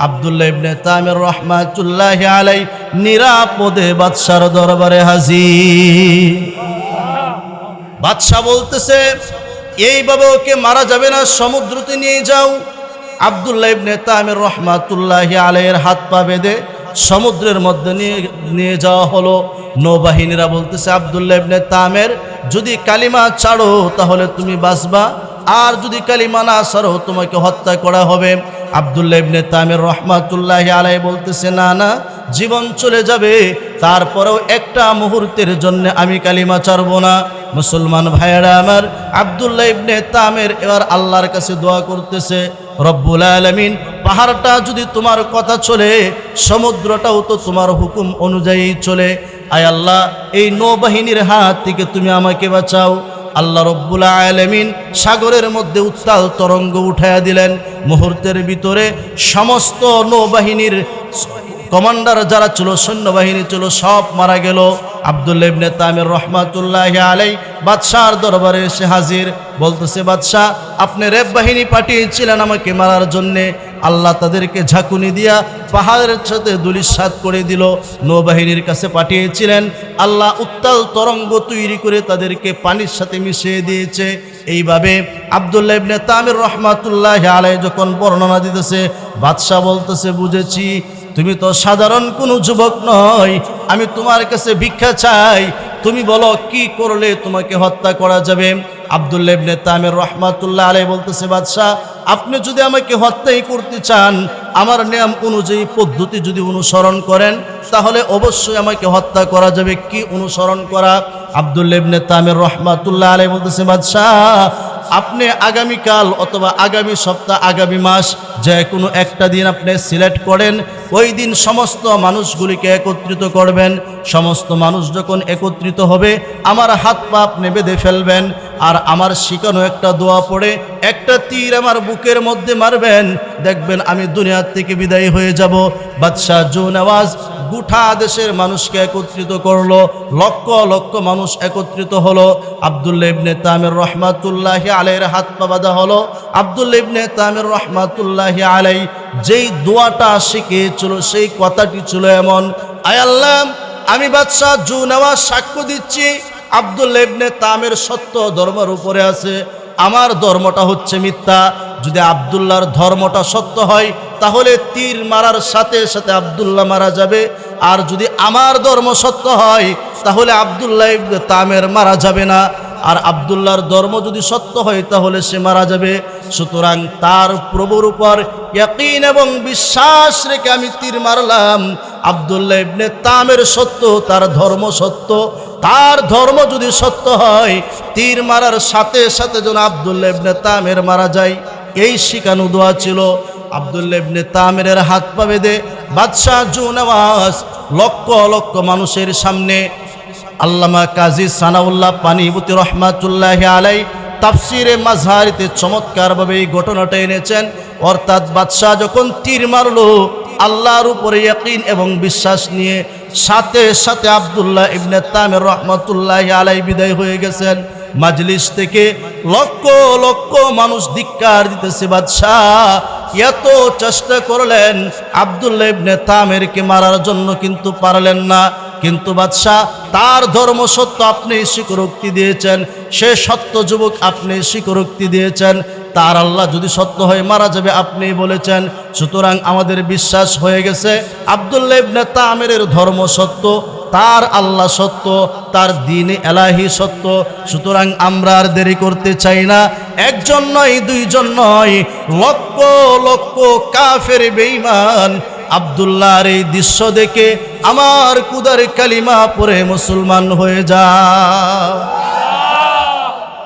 আব্দুল্লাহ ইবনে তামির রহমাতুল্লাহি আলাই নিরাপদে বাদশার দরবারে হাজির। বাদশা বলতেছে, এইভাবে ওকে মারা যাবে না, সমুদ্রতে নিয়ে যাও। আব্দুল্লাহ ইবনে তামির রহমাতুল্লাহি আলাইয়ের হাত পা বেঁধে সমুদ্রের মধ্যে নিয়ে যাওয়া হলো। নৌবাহিনীরা বলতেছে, আব্দুল্লাহ ইবনে তামির, যদি কালিমা ছাড়ো তাহলে তুমি বাঁচবা, আর যদি কালিমা না ছাড়ো তোমাকে হত্যা করা হবে। আব্দুল্লাহ ইবনে তামির রহমাতুল্লাহি আলাইহি বলতেছে, না না, জীবন চলে যাবে, তারপরেও একটা মুহূর্তের জন্য আমি কালিমা ছাড়ব না। মুসলমান ভাইয়েরা আমার, আব্দুল্লাহ ইবনে তামির এবার আল্লাহর কাছে দোয়া করতেছে, রব্বুল আলামিন, পাহাড়টা যদি তোমার কথা চলে, সমুদ্রটাও তো তোমার হুকুম অনুযায়ী চলে। আয় আল্লাহ, এই নৌবাহিনীর হাত থেকে তুমি আমাকে বাঁচাও। আল্লাহ রব্বুল আলামিন সাগরের মধ্যে উত্তাল তরঙ্গ উঠাইয়া দিলেন। মুহূর্তের ভিতরে সমস্ত নৌবাহিনীর কমান্ডার যারা ছিল, সৈন্যবাহিনী ছিল, সব মারা গেল। আব্দুল্লাহ ইবনে তামির রহমাতুল্লাহি আলাইহি বাদশার দরবারে এসে হাজির। বলতেছে, বাদশাহ, আপনি রেব বাহিনী পাঠিয়েছিলেন আমাকে মারার জন্যে, আল্লাহ তাদেরকে ঝাঁকুনি দিয়া পাহাড়ের সাথে ধূলিসাৎ করে দিল। নৌবাহিনীর কাছে পাঠিয়েছিলেন, আল্লাহ উত্তাল তরঙ্গ তৈরি করে তাদেরকে পানির সাথে মিশিয়ে দিয়েছে। এইভাবে আব্দুল্লাহ ইবনে তামির রহমাতুল্লাহি আলাইহি যখন বর্ণনা দিতেছে, বাদশাহ বলতেছে, বুঝেছি, তুমি তো সাধারণ কোনো যুবক নয়, আমি তোমার কাছে ভিক্ষা চাই, তুমি বলো কি করলে তোমাকে হত্যা করা যাবে। আব্দুল্লাহ ইবনে তামির রহমাতুল্লাহ আলাইহি বলতেছে, বাদশাহ, আপনি যদি আমাকে হত্যাই করতে চান, আমার নিয়ম অনুযায়ী পদ্ধতি যদি অনুসরণ করেন, তাহলে অবশ্যই আমাকে হত্যা করা যাবে। কি অনুসরণ করা? আব্দুল্লাহ ইবনে তামির রহমাতুল্লাহ আলাইহি বলতেছে, বাদশাহ, আপনি আগামীকাল অথবা আগামী সপ্তাহ, আগামী মাস যে কোনো একটা দিন আপনি সিলেক্ট করেন, ওই দিন সমস্ত মানুষগুলিকে একত্রিত করবেন। সমস্ত মানুষ যখন একত্রিত হবে, আমার হাত পা আপনি বেঁধে ফেলবেন, আর আমার শিখানো একটা দোয়া পড়ে একটা তীর আমার বুকের মধ্যে মারবেন, দেখবেন আমি দুনিয়ার থেকে বিদায় হয়ে যাব। বাদশাহ জুনওয়াজ গোটা দেশের মানুষকে একত্রিত করলো, লক্ষ লক্ষ মানুষ একত্রিত হলো। আব্দুল্লাহ ইবনে তামির রহমাতুল্লাহি আলাইহির হাত পা বাঁধা হলো। আব্দুল্লাহ ইবনে তামির রহমাতুল্লাহি আলাইহি যেই দোয়াটা শিখেছিল, সেই কথাটি ছিল এমন, আয় আল্লাহ, আমি বাদশাহ জুনওয়াজ সাক্ষ্য দিচ্ছি, আব্দুল্লাহ ইবনে তামির সত্য ধর্মের উপরে আছে, আমার ধর্মটা হচ্ছে মিথ্যা। যদি আব্দুল্লাহর ধর্মটা সত্য হয়, তাহলে তীর মারার সাথে সাথে আব্দুল্লাহ মারা যাবে, আর যদি আমার ধর্ম সত্য হয়, তাহলে আব্দুল্লাহ ইবনে তামির মারা যাবে না। আর আব্দুল্লাহর ধর্ম যদি সত্য হয়, তাহলে সে মারা যাবে। সুতরাং তার প্রভুর উপর ইয়াকিন এবং বিশ্বাস রেখে আমি তীর মারলাম। আব্দুল্লাহ ইবনে তামির সত্য, তার ধর্ম সত্য, তার ধর্ম যদি সত্য হয়, তীর মারার সাথে সাথে যেন আব্দুল্লাহ ইবনে তামির মারা যায়। এই শিখানো দোয়া ছিল। আব্দুল্লাহ ইবনে তামিরের হাত পা বেঁধে বাদশাহ জুনওয়াজ লক্ষ লক্ষ মানুষের সামনে, আল্লামা কাজী সানাউল্লাহ পানিপতি রহমাতুল্লাহি আলাইহি তাফসিরে মাজহারিতে চমৎকারভাবে এই ঘটনাটা এনেছেন। অর্থাৎ বাদশাহ যখন তীর মারলো, আল্লাহর উপরে ইয়াকিন এবং বিশ্বাস নিয়ে, সাথে সাথে আব্দুল্লাহ ইবনে তামির রহমাতুল্লাহি আলাইহি বিদায় হয়ে গেছেন। মাজলিস থেকে লক্ষ লক্ষ মানুষ ধিক্কার দিতেছে, বাদশাহ এত চেষ্টা করলেন আব্দুল্লাহ ইবনে তামিরকে মারার জন্য, কিন্তু পারলেন না। কিন্তু বাদশাহ, তার ধর্ম সত্য, আপনি স্বীকারোক্তি দিয়েছেন, সে সত্য যুবক, আপনি স্বীকারোক্তি দিয়েছেন, তার আল্লাহ যদি সত্য হয় মারা যাবে, আপনি বলেছেন। সুতরাং আমাদের বিশ্বাস হয়ে গেছে আব্দুল্লাহ ইবনে তামিরের ধর্ম সত্য, তার আল্লাহ সত্য, তার দ্বীন এলাহি সত্য। সুতরাং আমরা আর দেরি করতে চাই না। একজন নয়, দুইজন নয়, লক্ষ লক্ষ কাফের বেঈমান আব্দুল্লাহর এই দৃশ্য দেখে আমার কুদার কালিমা পড়ে মুসলমান হয়ে যা।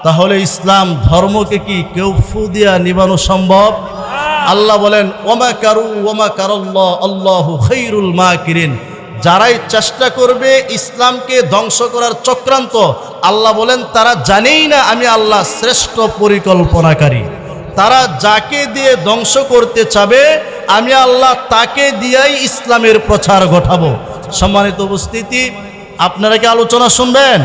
তাহলে ইসলাম ধর্মকে কি কেউ ফু দিয়া নিবানো সম্ভব? আল্লাহ বলেন, ওমা কারু ওমা কারাল্লাহ আল্লাহু খায়রুল মাকিরিন। যারাই চেষ্টা করবে ইসলামকে ধ্বংস করার চক্রান্ত, আল্লাহ বলেন তারা জানেই না আমি আল্লাহ শ্রেষ্ঠ পরিকল্পনাকারী। তারা যাকে দিয়ে ধ্বংস করতে চাবে, আমি আল্লাহ তাকে দিয়েই ইসলামের প্রচার ঘটাবো। সম্মানিত উপস্থিতি, আপনারা কি আলোচনা শুনবেন?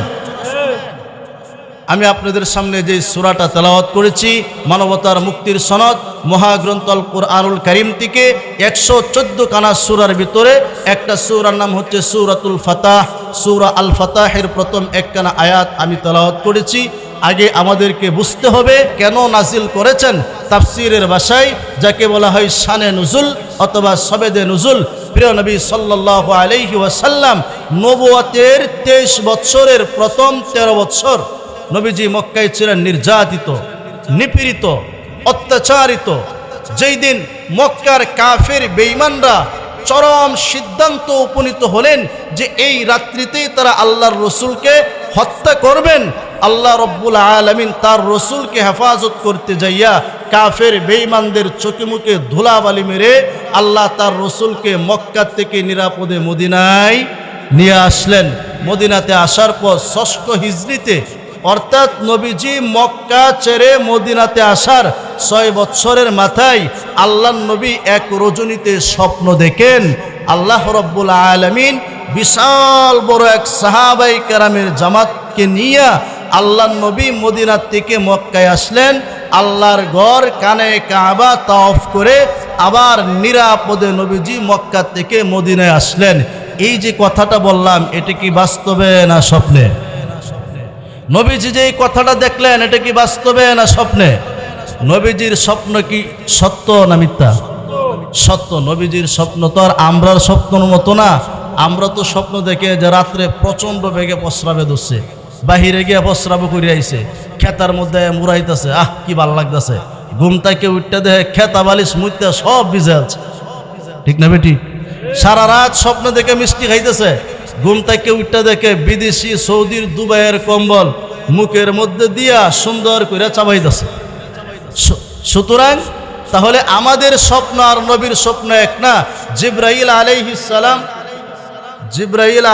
আমি আপনাদের সামনে যে সূরাটা তেলাওয়াত করেছি, মানবতার মুক্তির সনদ মহাগ্রন্থ আল কুরআনুল কারীম থেকে 114 খানা সূরার ভিতরে একটা সূরার নাম হচ্ছে সূরাতুল ফাতাহ। সূরা আল ফাতাহের প্রথম একখানা আয়াত আমি তেলাওয়াত করেছি। আগে আমাদেরকে বুঝতে হবে কেন নাজিল করেছেন, তাফসীরের ভাষায় যাকে বলা হয় শানে নুজুল অথবা সবেদে নুজুল। প্রিয় নবী সাল্লাল্লাহু আলাইহি ওয়াসাল্লাম নবুয়তের 23 বৎসরের প্রথম 13 বৎসর নবীজি মক্কায় ছিলেন নির্যাতিত, নিপীড়িত, অত্যাচারিত। যেই দিন মক্কার কাফের বেঈমানরা চরম সিদ্ধান্ত উপনীত হলেন যে এই রাত্রিতেই তারা আল্লাহর রসুলকে হত্যা করবেন, আল্লাহ রব্বুল আলামিন তার রসুলকে হেফাজত করতে যাইয়া কাফের বেঈমানদের চোখে মুখে ধুলাবালি মেরে আল্লাহ তার রসুলকে মক্কা থেকে নিরাপদে মদিনায় নিয়ে আসলেন। মদিনাতে আসার পর 6 হিজরিতে অর্থাৎ নবীজি মক্কা ছেড়ে মদিনাতে আসার 6 বৎসরের মাথায় আল্লাহ নবী এক রজনীতে স্বপ্ন দেখেন আল্লাহ রব্বুল আলামিন বিশাল বড় এক সাহাবাই কেরামের জামাতকে নিয়ে আল্লাহ নবী মদিনা থেকে মক্কায় আসলেন। আল্লাহর ঘর কানে কাবা তাওয়াফ করে আবার নিরাপদে নবীজি মক্কা থেকে মদিনায় আসলেন। এই যে কথাটা বললাম, এটা কি বাস্তবে না স্বপ্নে? নবীজি যে এই কথাটা দেখলেন, এটা কি বাস্তবে না স্বপ্নে? নবীজির স্বপ্ন কি সত্য না মিথ্যা? সত্য। নবীজির স্বপ্ন তো আর আমরার স্বপ্নের মতো না। আমরা তো স্বপ্ন দেখে যে রাত্রে প্রচণ্ড বেগে প্রস্রাবে ধরছে, বাহিরে গিয়ে প্রস্রাব করে আইছে, খেতার মধ্যে মুড়াইতেছে, আহ কি ভাল লাগতেছে। ঘুম থেকে উঠতে দেখে খেতা বালিশ মুইতে সব ভিজে আছে, ঠিক না বেটি? সারা রাত স্বপ্ন দেখে মিষ্টি খাইতেছে, ঘুম থেকে উঠতে দেখে বিদেশি সৌদির দুবাইয়ের কম্বল মুখের মধ্যে দিয়া সুন্দর করে চাবাইতেছে। সুতরাং তাহলে আমাদের স্বপ্ন আর নবীর স্বপ্ন এক না। জিবরাইল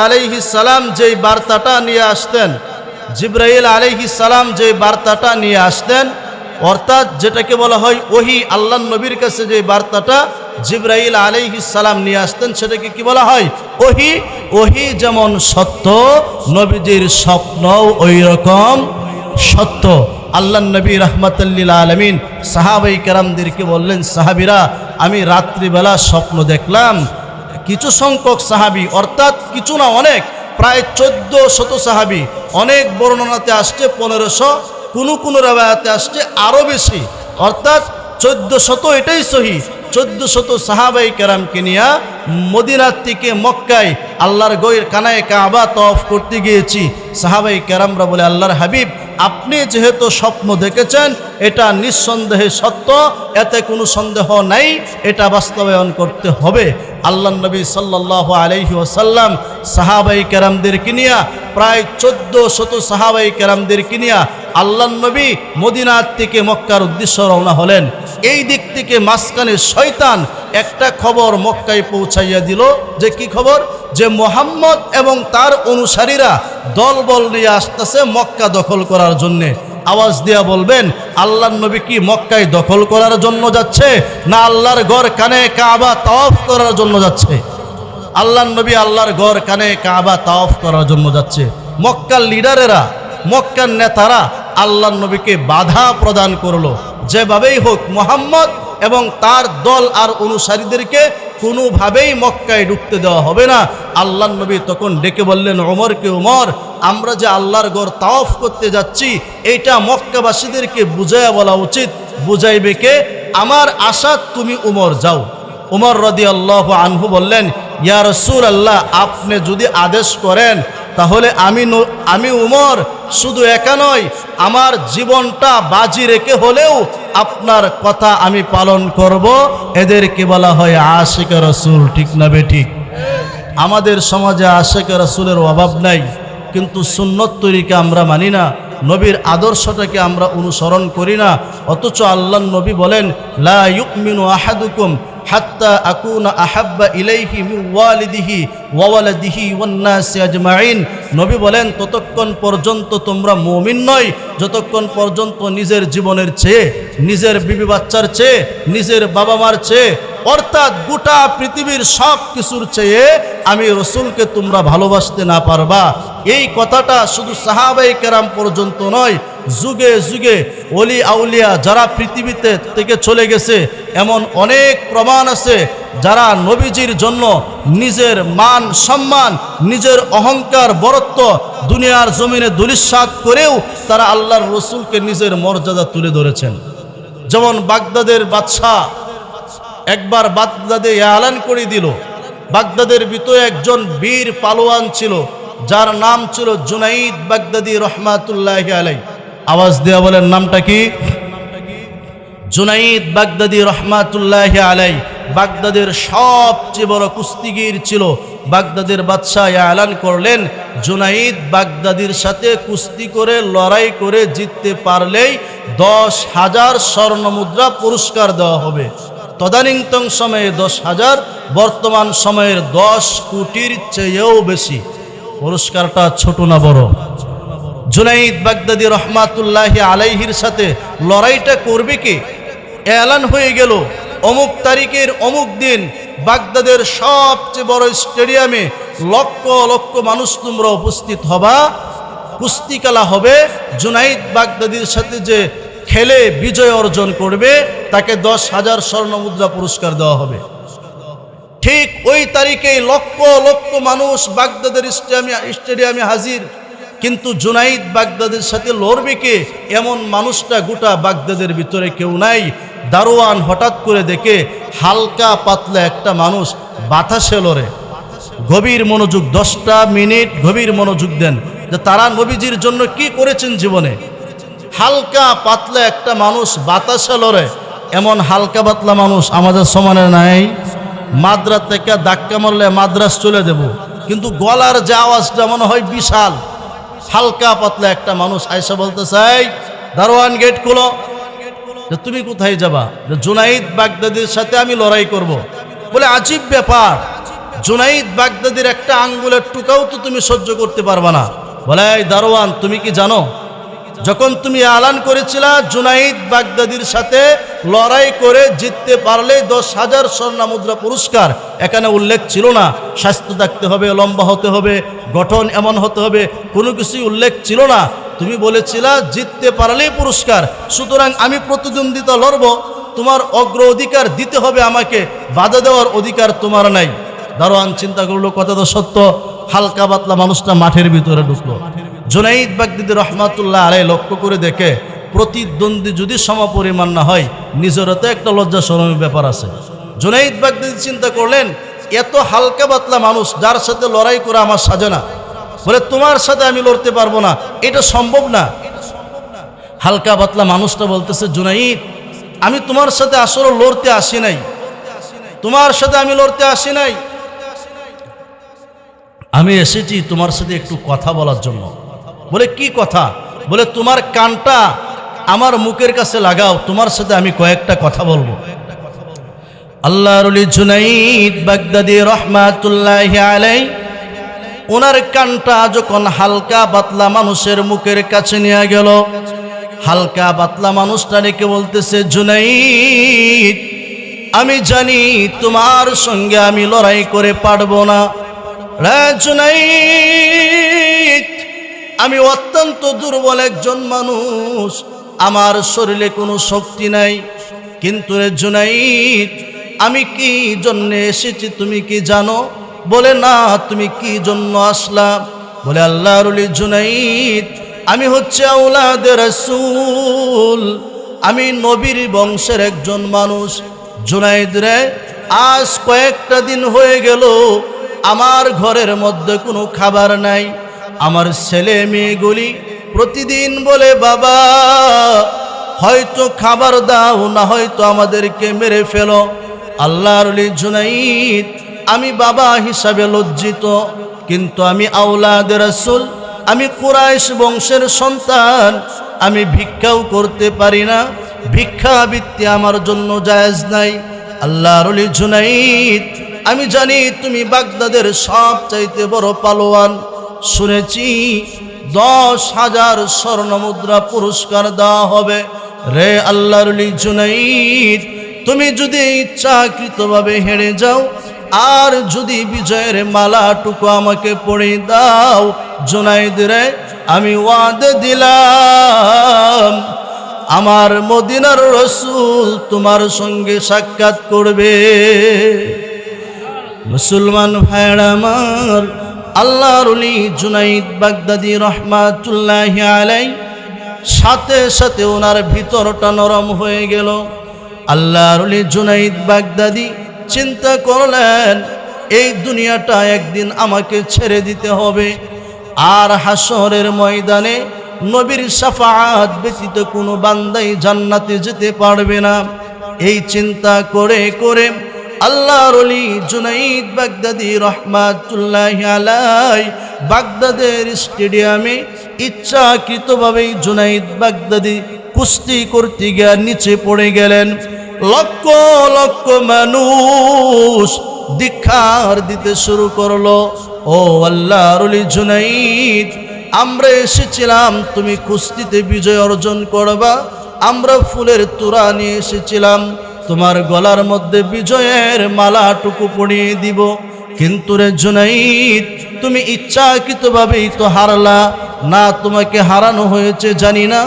আলাইহিস সালাম যেই বার্তাটা নিয়ে আসতেন, জিবরাইল আলাইহিস সালাম যেই বার্তাটা নিয়ে আসতেন, অর্থাৎ যেটাকে বলা হয় ওহী, আল্লাহর নবীর কাছে যে বার্তাটা জিবরাইল আলাইহিস সালাম নিয়ে আসতেন সেটাকে কি বলা হয়? ওহী। ওহী যেমন সত্য, নবীজির স্বপ্নও ওই রকম সত্য। আল্লাহর নবী রাহমাতুল লিল আলামিন সাহাবাই কেরামদেরকে বললেন, সাহাবীরা আমি রাত্রিবেলা স্বপ্ন দেখলাম। কিছু সংখ্যক সাহাবী, অর্থাৎ কিছু না অনেক, প্রায় 1400 সাহাবী, অনেক বর্ণনাতে আসছে 1500, কোন রাওয়ায়াতে আসছে আরো বেশি, অর্থাৎ 1400, এটাই সহি। 1400 সাহাবাই কেরামকে নিয়ে মদিনার থেকে মক্কায় আল্লাহর গয়ের কানায় কাবা তওয়াফ করতে গিয়েছি। সাহাবাই কেরামরা বলে, আল্লাহর হাবিব আপনি যেহেতু স্বপ্ন দেখেছেন এটা নিঃসন্দেহে সত্য, এতে কোনো সন্দেহ নাই, এটা বাস্তবায়ন করতে হবে। আল্লাহর নবী সাল্লাল্লাহু আলাইহি ওয়াসাল্লাম সাহাবাই কেরামদেরকে নিয়ে, প্রায় 1400 সাহাবাই কেরামদেরকে নিয়ে আল্লাহর নবী মদিনার থেকে মক্কার উদ্দেশ্যে রওনা হলেন। এই দিক থেকে মাঝখানে শয়তান একটা খবর মক্কায় পৌঁছাইয়া দিল। যে কি খবর? যে মুহাম্মদ এবং তার অনুসারীরা দলবল নিয়ে আসতেছে মক্কা দখল করার জন্য। আওয়াজ দিয়া বলবেন, আল্লাহর নবী কি মক্কায় দখল করার জন্য যাচ্ছে, না আল্লাহর ঘর কানে কাবা তাওয়াফ করার জন্য যাচ্ছে? আল্লাহর নবী আল্লাহর ঘর কানে কাবা তাওয়াফ করার জন্য যাচ্ছে। মক্কার লিডারেরা, মক্কার নেতারা আল্লাহর নবীকে বাধা প্রদান করলো, যেভাবেই হোক মুহাম্মদ এবং তার দল আর অনুসারীদেরকে কোনোভাবেই মক্কায় ঢুকতে দেওয়া হবে না। আল্লাহর নবী তখন ডেকে বললেন ওমরকে, ওমর আমরা যে আল্লাহর ঘর তাওয়াফ করতে যাচ্ছি এইটা মক্কাবাসীদেরকে বুঝাইয়া বলা উচিত। বুঝাইবে কে? আমার আশা তুমি উমর যাও। উমর রাদিয়াল্লাহু আনহু বললেন, ইয়া রাসূলুল্লাহ আপনি যদি আদেশ করেন তাহলে আমি উমর শুধু একা নয়, আমার জীবনটা বাজি রেখে হলেও আপনার কথা আমি পালন করব। এদেরকে বলা হয় আশিক রাসূল, ঠিক না বেঠিক? আমাদের সমাজে আশিক রাসূলের অভাব নাই, কিন্তু সুন্নত তরিকা আমরা মানি না, নবীর আদর্শটাকে আমরা অনুসরণ করি না। অথচ আল্লাহর নবী বলেন, লা ইউমিনু আহাদুকুম হাত্তা আকুনা আহাব্বা ইলাইহি মিন ওয়ালিদিহি ওয়া ওয়ালাদিহি ওয়ান নাসি আজমাইন। নবী বলেন, ততক্ষণ পর্যন্ত তোমরা মুমিন নয় যতক্ষণ পর্যন্ত নিজের জীবনের চেয়ে, নিজের বিবি বাচ্চার চেয়ে, নিজের বাবা মার চেয়ে, অর্থাৎ গোটা পৃথিবীর সব কিছুর চেয়ে আমি রসুলকে তোমরা ভালোবাসতে না পারবা। এই কথাটা শুধু সাহাবায়ে কেরাম পর্যন্ত নয়, যুগে যুগে ওলি আউলিয়া যারা পৃথিবীতে থেকে চলে গেছে এমন অনেক প্রমাণ আছে যারা নবীজির জন্য নিজের মান সম্মান, নিজের অহংকার বরত্ব দুনিয়ার জমিনে দুলিশাত করেও তারা আল্লাহর রসুলকে নিজের মর্যাদা তুলে ধরেছেন। যেমন বাগদাদের বাদশাহ একবার বাগদাদে এলান করে দিল, বাগদাদের ভিতরে একজন বীর পালোয়ান ছিল যার নাম ছিল জুনাইদ বাগদাদি রহমাতুল্লাহি আলাইহি। আওয়াজ দেয়া বলেন নামটা কি? জুনাইদ বাগদাদি রহমাতুল্লাহি আলাইহি বাগদাদের সবচেয়ে বড় কুস্তিগীর ছিল। বাগদাদের বাদশাহ এলান করলেন, জুনাইদ বাগদাদির সাথে কুস্তি করে লড়াই করে জিততে পারলেই 10,000 স্বর্ণ মুদ্রা পুরস্কার দেওয়া হবে। তদানীন্তন সময়ে 10,000, বর্তমান সময়ের 10 কোটির চেয়েও বেশি। পুরস্কারটা ছোট না বড়? জুনাইদ বাগদাদি রহমাতুল্লাহি আলাইহির সাথে লড়াইটা করবে কে? এলান হয়ে গেল অমুক তারিখের অমুক দিন বাগদাদের সবচেয়ে বড় স্টেডিয়ামে লক্ষ লক্ষ মানুষ তোমরা উপস্থিত হবা, কুস্তি খেলা হবে। জুনাইদ বাগদাদির সাথে যে খেলে বিজয় অর্জন করবে তাকে 10,000 স্বর্ণ মুদ্রা পুরস্কার দেওয়া হবে। ঠিক ওই তারিখে লক্ষ লক্ষ মানুষ বাগদাদের স্টেডিয়ামে হাজির, কিন্তু জুনাইদ বাগদাদের সাথে লড়বে কে এমন মানুষটা গোটা বাগদাদের ভিতরে কেউ নাই। দারোয়ান হঠাৎ করে দেখে হালকা পাতলা একটা মানুষ বাতাসে লড়ে। গভীর মনোযোগ, 10টা মিনিট গভীর মনোযোগ দেন যে তারা নবীজির জন্য কি করেছেন জীবনে। হালকা পাতলা একটা মানুষ বাতাসে লড়ে, এমন হালকা পাতলা মানুষ আমাদের সমানে নাই। মাদ্রাস থেকে ধাক্কা মারলে মাদ্রাস চলে দেব, কিন্তু গলার যে আওয়াজটা মনে হয় বিশাল। হালকা পাতলা একটা মানুষ আয়সা বলতে চাই, দারোয়ান গেট খুলো। যে তুমি কোথায় যাবা? যে জুনাইদ বাগদাদির সাথে আমি লড়াই করব। বলে আজীব ব্যাপার, জুনাইদ বাগদাদির একটা আঙ্গুলের টুকাও তো তুমি সহ্য করতে পারবা না। বলে এই দারোয়ান, তুমি কি জানো যখন তুমি এলান করেছিলা জুনাইদ বাগদাদির সাথে লড়াই করে জিততে পারলে 10,000 স্বর্ণ মুদ্রা পুরস্কার, এখানে উল্লেখ ছিল না স্বাস্থ্য থাকতে হবে, লম্বা হতে হবে, গঠন এমন হতে হবে, কোনো কিছুই উল্লেখ ছিল না। তুমি বলেছিলা জিততে পারলেই পুরস্কার, সুতরাং আমি প্রতিদ্বন্দ্বিতা লড়ব, তোমার অগ্র অধিকার দিতে হবে আমাকে, বাধা দেওয়ার অধিকার তোমার নাই। দারোয়ান চিন্তা করলো কথা তো সত্য। হালকা পাতলা মানুষটা মাঠের ভিতরে ঢুকলো। জুনাইদ বাগদাদি রহমাতুল্লাহ আলাইহি লক্ষ্য করে দেখে প্রতিদ্বন্দ্বী যদি সমপরিমাণ না হয় নিজেরও তো একটা লজ্জা শরমের ব্যাপার আছে। জুনাইদ বাগদাদি চিন্তা করলেন, এত হালকা পাতলা মানুষ যার সাথে লড়াই করে আমার সাজে না, বলে তোমার সাথে আমি লড়তে পারবো না, এটা সম্ভব না। হালকা পাতলা মানুষটা বলতেছে, জুনাইদ আমি তোমার সাথে আসলে লড়তে আসি নাই, তোমার সাথে আমি লড়তে আসি নাই, আমি এসেছি তোমার সাথে একটু কথা বলার জন্য। বলে কি কথা? বলে তোমার কানটা আমার মুখের কাছে লাগাও, তোমার সাথে আমি কয়েকটা কথা বলবো। আল্লাহর ওলি জুনাইদ বাগদাদি রহমাতুল্লাহি আলাইহি ওনার কানটা যখন হালকা পাতলা মানুষের মুখের কাছে নিয়ে গেল, হালকা পাতলা মানুষটা রেখে বলতেছে, জুনাইদ আমি জানি তোমার সঙ্গে আমি লড়াই করে পারবো না। রে জুনাইদ আমি অত্যন্ত দুর্বল একজন মানুষ, আমার শরীরে কোনো শক্তি নাই, কিন্তু রে জুনাইদ আমি কি জন্য এসেছি তুমি কি জানো? বলে না, তুমি কি জন্য আসলা? বলে আল্লাহর ওলি জুনাইদ আমি হচ্ছে আওলাদে রাসূল, আমি নবীর বংশের একজন মানুষ। জুনাইদ রে আজ কয়েকটা দিন হয়ে গেল আমার ঘরের মধ্যে কোনো খাবার নাই, আমার ছেলে মেয়েগুলি প্রতিদিন বলে বাবা হয়তো খাবার দাও, না হয়তো আমাদেরকে মেরে ফেলো। আল্লাহর ওলি জুনাইদ আমি বাবা হিসাবে লজ্জিত, কিন্তু আমি আওলাদে রাসূল, আমি কুরাইশ বংশের সন্তান, আমি ভিক্ষাও করতে পারি না, ভিক্ষাবৃত্তি আমার জন্য জায়েজ নাই। আল্লাহর ওলি জুনাইদ, আমি জানি তুমি বাগদাদের সবচাইতে বড় পালোয়ান। শুনেছি 10,000 স্বর্ণ মুদ্রা পুরস্কার দেওয়া হবে। রে আল্লাহর ওলি জুনাইদ, তুমি যদি ইচ্ছাকৃতভাবে হেরে যাও আর যদি বিজয়ের মালাটুকু আমাকে পড়ে দাও, জুনাইদ রে, আমি ওয়াদা দিলাম আমার মদিনার রাসূল তোমার সঙ্গে সাক্ষাৎ করবে। মুসলমান ভাইরা আমার, আল্লাহর ওলি জুনাইদ বাগদাদি রহমাতুল্লাহি আলাইহি, সাথে সাথে ওনার ভিতরটা নরম হয়ে গেল। আল্লাহর ওলি জুনাইদ বাগদাদি চিন্তা করলেন, এই দুনিয়াটা একদিন আমাকে ছেড়ে দিতে হবে, আর হাসরের ময়দানে নবীর শাফাআত ব্যতীত কোনো বান্দাই জান্নাতে যেতে পারবে না। এই চিন্তা করে করে আল্লাহর ওলি জুনাইদ বাগদাদি রহমাতুল্লাহি আলাইহি বাগদাদের স্টেডিয়ামে ইচ্ছাকৃতভাবেই জুনাইদ বাগদাদি কুস্তি করতে গিয়ে নিচে পড়ে গেলেন। লক্ষ লক্ষ মানুষ দীক্ষার দিতে শুরু করলো, ও আল্লাহর ওলি জুনাইদ, আমরা এসেছিলাম তুমি কুস্তিতে বিজয় অর্জন করবা, আমরা ফুলের তোড়া নিয়ে এসেছিলাম তোমার গলার মধ্যে বিজয়ের মালাটুকু পরিয়ে দিব, কিন্তু রে জুনাইদ, তুমি ইচ্ছাকৃতভাবেই তো হারলা না, তোমাকে হারানো হয়েছে জানি না,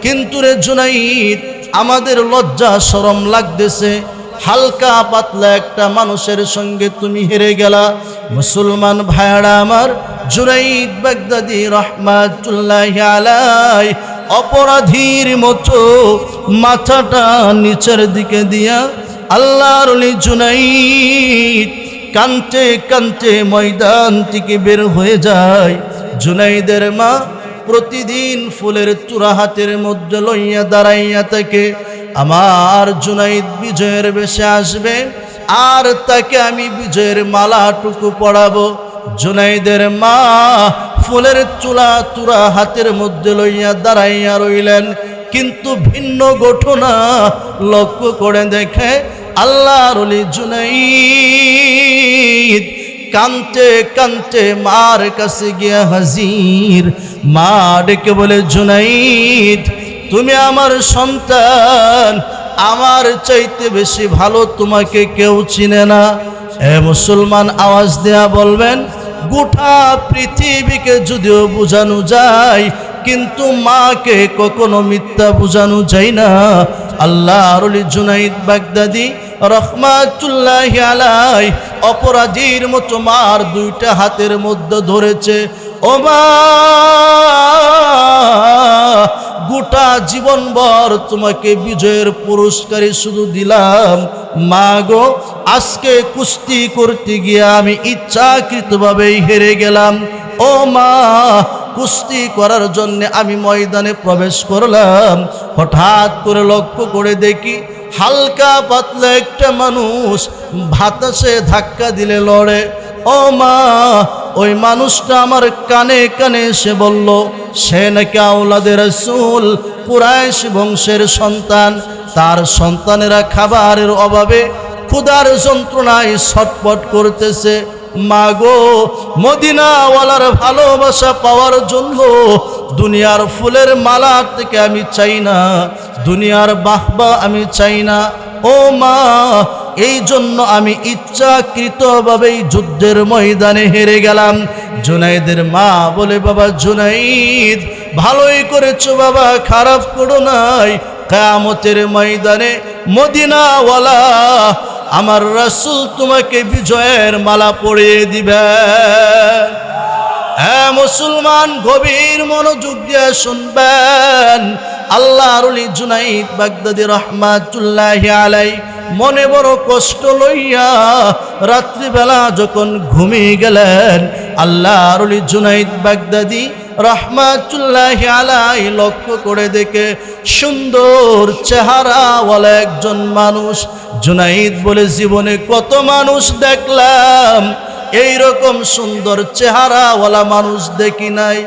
কিন্তু রে জুনাইদ, আমাদের লজ্জা শরম লাগতেছে, হালকা পাতলা একটা মানুষের সঙ্গে তুমি হেরে গেলা। মুসলমান ভাইরা আমার, জুনাইদ বাগদাদি রহমাতুল্লাহি আলাইহি অপরাধীর মতো মাথাটা নিচের দিকে দিয়া আল্লাহর ওলি জুনাইদ কানতে কানতে ময়দান থেকে বের হয়ে যায়। জুনাইদের মা প্রতিদিন ফুলের তোড়া হাতের মধ্যে লইয়া দাঁড়াইয়া থাকে, আমার জুনাইদ বিজয়ের বেশে আসবে আর তাকে আমি বিজয়ের মালাটুকু পড়াবো। জুনাইদের মা ফুলের তোড়া হাতের মধ্যে লইয়া দাঁড়াইয়া রইলেন, কিন্তু ভিন্ন ঘটনা লক্ষ্য করে দেখে আল্লাহর ওলি জুনাইদ কানতে কানতে মার কাছে গিয়া হাজির। মা ডেকে বলে, জুনাইদ, তুমি আমার সন্তান, আমার চাইতে বেশি ভালো তোমাকে কেউ চিনে না। এ মুসলমান, আওয়াজ দেয়া বলবেন, গোটা পৃথিবীকে যদিও বোঝানো যায়, কিন্তু মাকে কখনো মিথ্যা বোঝানো যায় না। আল্লাহর ওলি জুনাইদ বাগদাদি রহমাতুল্লাহি আলাইহি অপরাধীর মতো মার দুইটা হাতের মধ্যে ধরেছে। ও মা, গোটা জীবনভর তোমাকে বিজয়ের পুরস্কারে শুধু দিলাম, মা গো, আজকে কুস্তি করতে গিয়ে আমি ইচ্ছাকৃতভাবেই হেরে গেলাম। ও মা, কুস্তি করার জন্য আমি ময়দানে প্রবেশ করলাম, হঠাৎ করে লক্ষ্য করে দেখি হালকা পাতলা একটা মানুষ বাতাসে ধাক্কা দিলে লড়ে। ও মা, ওই মানুষটা আমার কানে কানে এসে বলল, সে নাকি আওলাদে রাসূল, কুরাইশ বংশের সন্তান, তার সন্তানেরা খাবারের অভাবে ক্ষুধার যন্ত্রণায় ছটফট করতেছে। মা গো, মদিনাওয়ালার ভালোবাসা পাওয়ার জন্য দুনিয়ার ফুলের মালা থেকে আমি চাই না, দুনিয়ার বাহবা আমি চাই না। ও মা, এই জন্য আমি ইচ্ছাকৃতভাবেই যুদ্ধের ময়দানে হেরে গেলাম। জুনাইদের মা বলে, বাবা জুনাইদ, ভালোই করেছো বাবা, খারাপ করো নাই, কিয়ামতের ময়দানে মদিনাওয়ালা আমার রাসূল তোমাকে বিজয়ের মালা পরিয়ে দিবে। হ্যাঁ মুসলমান, গভীর মনোযোগ দিয়ে শুনবেন। আল্লাহর ওলি জুনাইদ বাগদাদি রহমাতুল্লাহি আলাইহি মনে বড় কষ্ট লইয়া রাত্রিবেলা যখন ঘুমিয়ে গেলেন, আল্লাহর ওলি জুনাইদ বাগদাদি রহমাতুল্লাহি আলাইহি লক্ষ্য করে দেখে সুন্দর চেহারাওয়ালা একজন মানুষ। জুনাইদ বলে, জীবনে কত মানুষ দেখলাম, এই রকম সুন্দর চেহারাওয়ালা মানুষ দেখি নাই।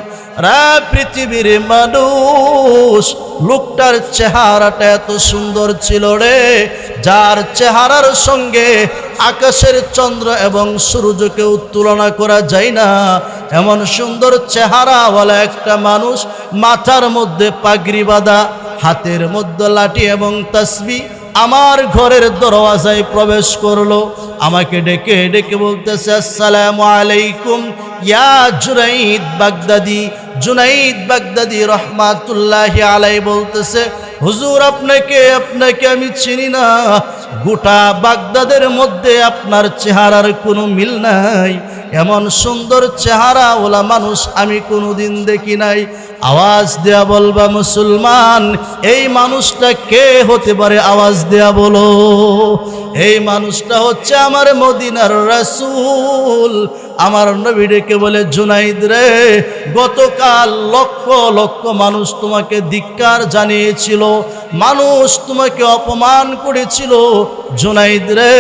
রা পৃথিবীর মানুষ, লোকটার চেহারাটা এত সুন্দর ছিল রে, যার চেহারার সঙ্গে আকাশের চন্দ্র এবং সূর্যকেও তুলনা করা যায় না। এমন সুন্দর চেহারাওয়ালা একটা মানুষ, মাথার মধ্যে পাগড়ি বাঁধা, হাতের মধ্যে লাঠি এবং তাসবিহ, আমার ঘরের দরওয়াজায় প্রবেশ করলো। আমাকে ডেকে ডেকে বলতেছে, আসসালামু আলাইকুম ইয়া জুনাইদ বাগদাদি। জুনাইদ বাগদাদি রহমাতুল্লাহি আলাই বলতেছে, হুজুর আপনাকে আমি চিনি না, গোটা বাগদাদের মধ্যে আপনার চেহারার কোনো মিল নাই, এমন সুন্দর চেহারা ওলা মানুষ আমি কোনোদিন দেখি নাই। আওয়াজ দেয়া বলবা মুসলমান, এই মানুষটা কে হতে পারে? আওয়াজ দেয়া বলো। এই মানুষটা হচ্ছে আমার মদিনার রাসূল। আমার নবী ডেকে বলে, জুনাইদ রে, গতকাল লক্ষ লক্ষ মানুষ তোমাকে ধিক্কার জানিয়েছিল, মানুষ তোমাকে অপমান করেছিল। জুনাইদ রে,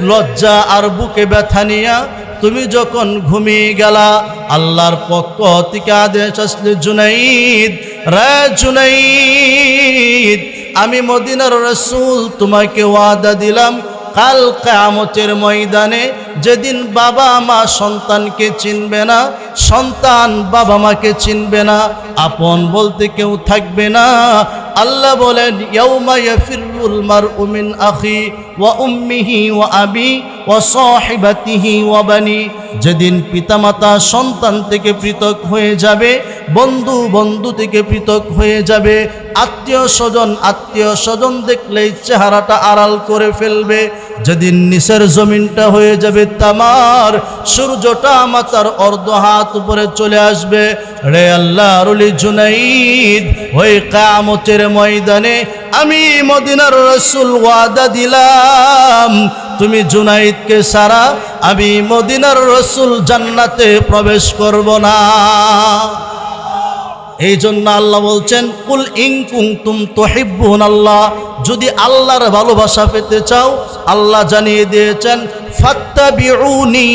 লজ্জা আর বুকে ব্যথা নিয়া তুমি যখন ঘুমিয়ে গেলা, আল্লাহর পক্ষ থেকে আদেশ আসলে, জুনাইদ রে জুনাইদ, আমি মদিনার রাসূল তোমাকে ওয়াদা দিলাম, কাল কিয়ামতের ময়দানে যেদিন বাবা মা সন্তানকে চিনবে না, সন্তান বাবা মাকে চিনবে না, আপন বলতে কেউ থাকবে না। আল্লাহ বলেন, ইয়াউমা ইয়াফিরুল মারউ মিন আখি ওয়া উম্মিহি ওয়া আবি ওয়া সাহিবাতিহি ওয়া বানি, যেদিন পিতামাতা সন্তান থেকে পৃথক হয়ে যাবে, বন্ধু বন্ধু থেকে পৃথক হয়ে যাবে, আত্মীয় স্বজন দেখলেই চেহারাটা আড়াল করে ফেলবে, যেদিন নিচের জমিনটা হয়ে যাবে তামার, সূর্যটা মাথার অর্ধ হাত উপরে চলে আসবে। রে আল্লাহর ওলি জুনাইদ, ওই কিয়ামতের ময়দানে আমি মদিনার রাসূল ওয়াদা দিলাম, তুমি জুনাইদকে ছাড়া আমি মদিনার রাসূল জান্নাতে প্রবেশ করব না। এই জন্য আল্লাহ বলছেন, কুল ইন কুনতুম তুহিব্বুনাল্লাহ, যদি আল্লাহর ভালোবাসা পেতে চাও, আল্লাহ জানিয়ে দিয়েছেন, ফাত্তাবিউনি,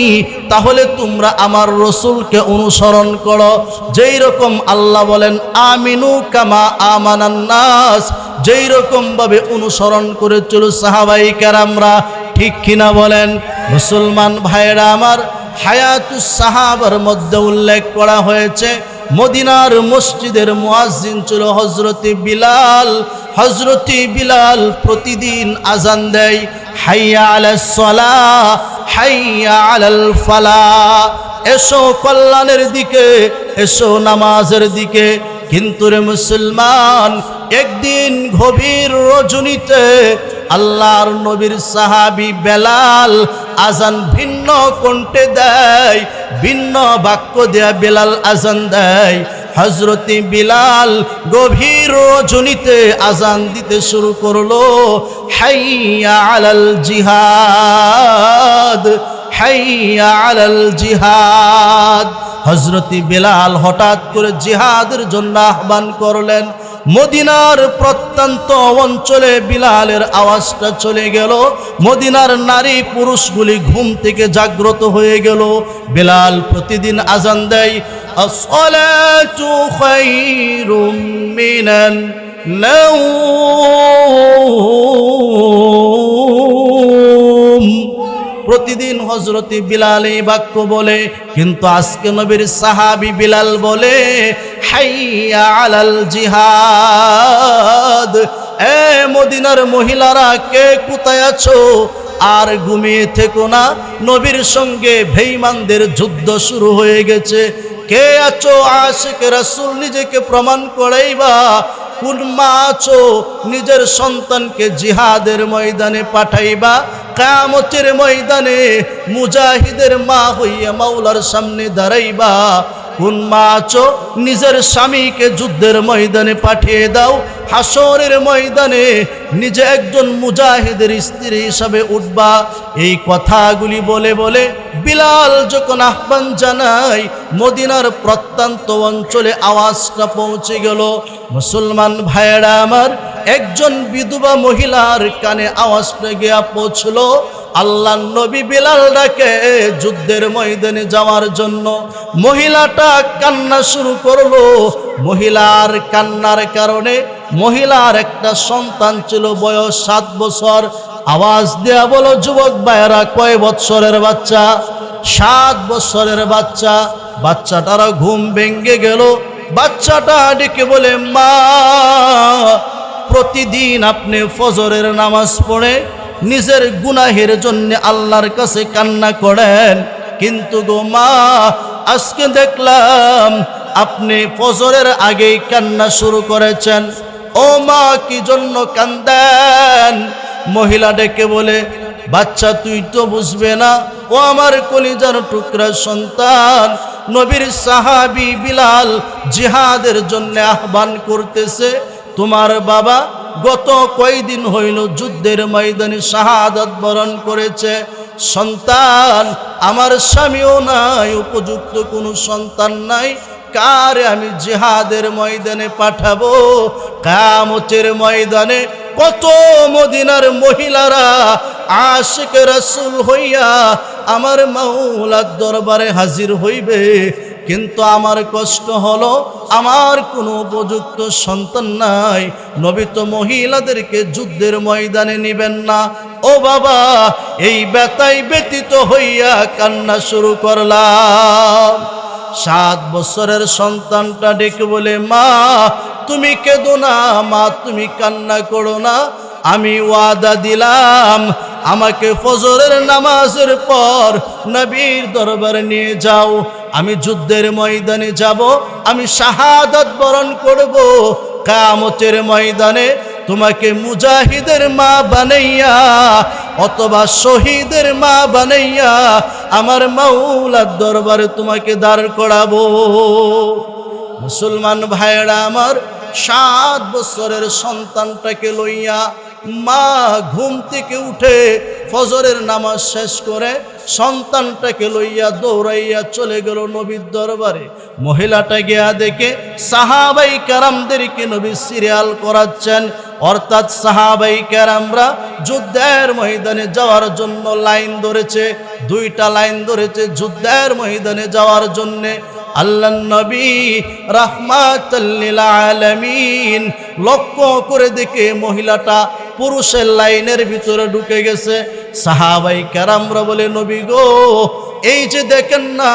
তাহলে তোমরা আমার রাসূলকে অনুসরণ করো। যেই রকম আল্লাহ বলেন আমিনু কামা আমানান নাস, যেই রকম ভাবে অনুসরণ করেছিল সাহাবায়ে কেরামরা, ঠিক কিনা বলেন? মুসলমান ভাইরা আমার, হায়াতুস সাহাবার মধ্যে উল্লেখ করা হয়েছে, মদিনার মসজিদের মুয়াজ্জিন ছিল হযরতে বিলাল। হযরতে বিলাল প্রতিদিন আজান দেয়, হাইয়া আলাস সালাহ, হাইয়া আলাল ফালাহ, এসো কল্যাণের দিকে, এসো নামাজের দিকে। কিন্তু রে মুসলমান, একদিন গভীর রজনীতে আল্লাহর নবীর সাহাবী বেলাল আজান ভিন্ন কণ্ঠে দেয়, ভিন্ন বাক্য দেয়া বেলাল আজান দেয়। হযরতে বিলাল গভীর রজনীতে আজান দিতে শুরু করলো, হাইয়া আলাল জিহাদ, হাইয়া আলাল জিহাদ। হযরতে বিলাল হঠাৎ করে জিহাদের জন্য আহ্বান করলেন। মদিনার প্রত্যন্ত অঞ্চলে বিলালের আওয়াজটা চলে গেল, মদিনার নারী পুরুষগুলি ঘুম থেকে জাগ্রত হয়ে গেল। বিলাল প্রতিদিন আজান দেয়, আসসালাতু খায়রুম মিনান নাওম, প্রতিদিন হযরতে বিলাল এই বাক্য বলে। কিন্তু আজকে নবীর সাহাবী বিলাল বলে, হাইয়া আলাল জিহাদ। এ মদিনার মহিলারা, কে কোথায় আছো? আর ঘুমিয়ে থেকো না, নবীর সঙ্গে বেঈমানদের যুদ্ধ শুরু হয়ে গেছে। কে আছো আশিক রাসূল, নিজেকে প্রমাণ করাইবা। কোন মা আছো, নিজের সন্তানকে জিহাদের ময়দানে পাঠাইবা, কিয়ামতের ময়দানে মুজাহিদের মা হইয়া মাওলার সামনে দাঁড়াইবা। কোন মা আছো, নিজের স্বামীকে যুদ্ধের ময়দানে পাঠিয়ে দাও, হাসরের ময়দানে নিজে একজন মুজাহিদের স্ত্রী হিসাবে উঠবা। এই কথাগুলি বলে বলে বিলাল যখন আহ্বান জানায়, মদিনার প্রত্যন্ত অঞ্চলে আওয়াজটা পৌঁছে গেল। মুসলমান ভাইয়েরা আমার, একজন বিধবা মহিলার কানে আওয়াজটা গিয়া পৌঁছলো। আল্লাহ নবী বিলাল ডাকে যুদ্ধের ময়দানে যাওয়ার জন্য। মহিলাটা কান্না শুরু করলো। মহিলার কান্নার কারণে মহিলার একটা সন্তান ছিল, বয়স 7 বছর। আওয়াজ দেয়া বলো যুবক ভাইয়েরা, কয় বছরের বাচ্চা? 7 বছরের বাচ্চা। বাচ্চাটারা ঘুম ভেঙে গেল। বাচ্চাটা ডেকে বলে, মা, প্রতিদিন আপনি ফজরের নামাজ পড়ে নিজের গুনাহের জন্য আল্লাহর কাছে কান্না করেন, কিন্তু গো মা, আজকে দেখলাম আপনি ফজরের আগেই কান্না শুরু করেছেন। ও মা, কি জন্য কান্দেন? মহিলা ডেকে বলে, বাচ্চা তুই তো বুঝবে না, ও আমার কলিজার টুকরা সন্তান, নবীর সাহাবী বিলাল জিহাদের জন্য আহ্বান করতেছে। তোমার বাবা গত কয়দিন হইল যুদ্ধের ময়দানে শাহাদাত বরণ করেছে। সন্তান আমার স্বামীও নাই, উপযুক্ত কোনো সন্তান নাই, কারে আমি জিহাদের ময়দানে পাঠাবো? কিয়ামতের ময়দানে কত মদিনার মহিলারা আশিক রাসূল হইয়া আমার মাওলার দরবারে হাজির হইবে, কিন্তু আমার কষ্ট হলো আমার কোনো উপযুক্ত সন্তান নাই। নবী তো মহিলাদেরকে যুদ্ধের ময়দানে নিবেন না। ও বাবা, এই ব্যথায় ব্যতীত হইয়া কান্না শুরু করলাম। 7 বছরের সন্তানটা ডেকে বলে, মা, তুমি কেঁদো না, মা, তুমি কান্না করো না। আমি ওয়াদা দিলাম, আমাকে ফজরের নামাজের পর নবীর দরবারে নিয়ে যাও। আমি যুদ্ধের ময়দানে যাব, আমি শাহাদাত বরণ করব। কিয়ামতের ময়দানে তোমাকে মুজাহিদের মা বানাইয়া অথবা শহীদের মা বানাইয়া আমার মাওলার দরবারে তোমাকে দাঁড় করাবো। মুসলমান ভাইয়েরা আমার, 7 বছরের সন্তানটাকে লইয়া মা ঘুম থেকে উঠে ফজরের নামাজ শেষ করে সন্তানটাকে লইয়া দৌড়াইয়া চলে গেল নবীর দরবারে। মহিলাটা গিয়া দেখে সাহাবাই কেরামদেরকে নবী সিরিয়াল করাচ্ছেন, অর্থাৎ সাহাবাই কেরামরা যুদ্ধের ময়দানে যাওয়ার জন্য লাইন ধরেছে, 2টা লাইন ধরেছে যুদ্ধের ময়দানে যাওয়ার জন্যে। আল্লাহ নবী রাহমাতাল লিল আলামিন লক্ষ্য করে দেখে মহিলাটা পুরুষের লাইনের ভিতরে ঢুকে গেছে। সাহাবাই কেরামরা বলে, নবী গো, এই যে দেখেন না,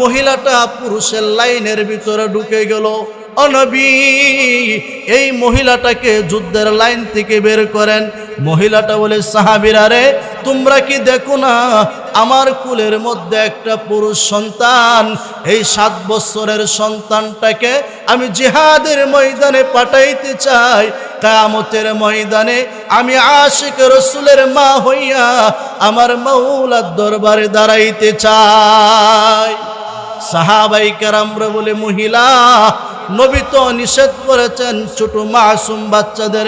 মহিলাটা পুরুষের লাইনের ভিতরে ঢুকে গেল। ও নবী, এই মহিলাটাকে যুদ্ধের লাইন থেকে বের করেন। মহিলাটা বলে, সাহাবীরা রে, তোমরা কি দেখো না আমার কুলের মধ্যে একটা পুরুষ সন্তান, এই 7 বছরের সন্তানটাকে আমি জিহাদের ময়দানে পাঠাইতে চাই। কিয়ামতের ময়দানে আমি আশিক রাসূলের মা হইয়া আমার মাওলার দরবারে দাঁড়াইতে চাই। সাহাবাই কেরামরা বলে, মহিলা, নবী তো নিষেধ করেছেন ছোট মাসুম বাচ্চাদের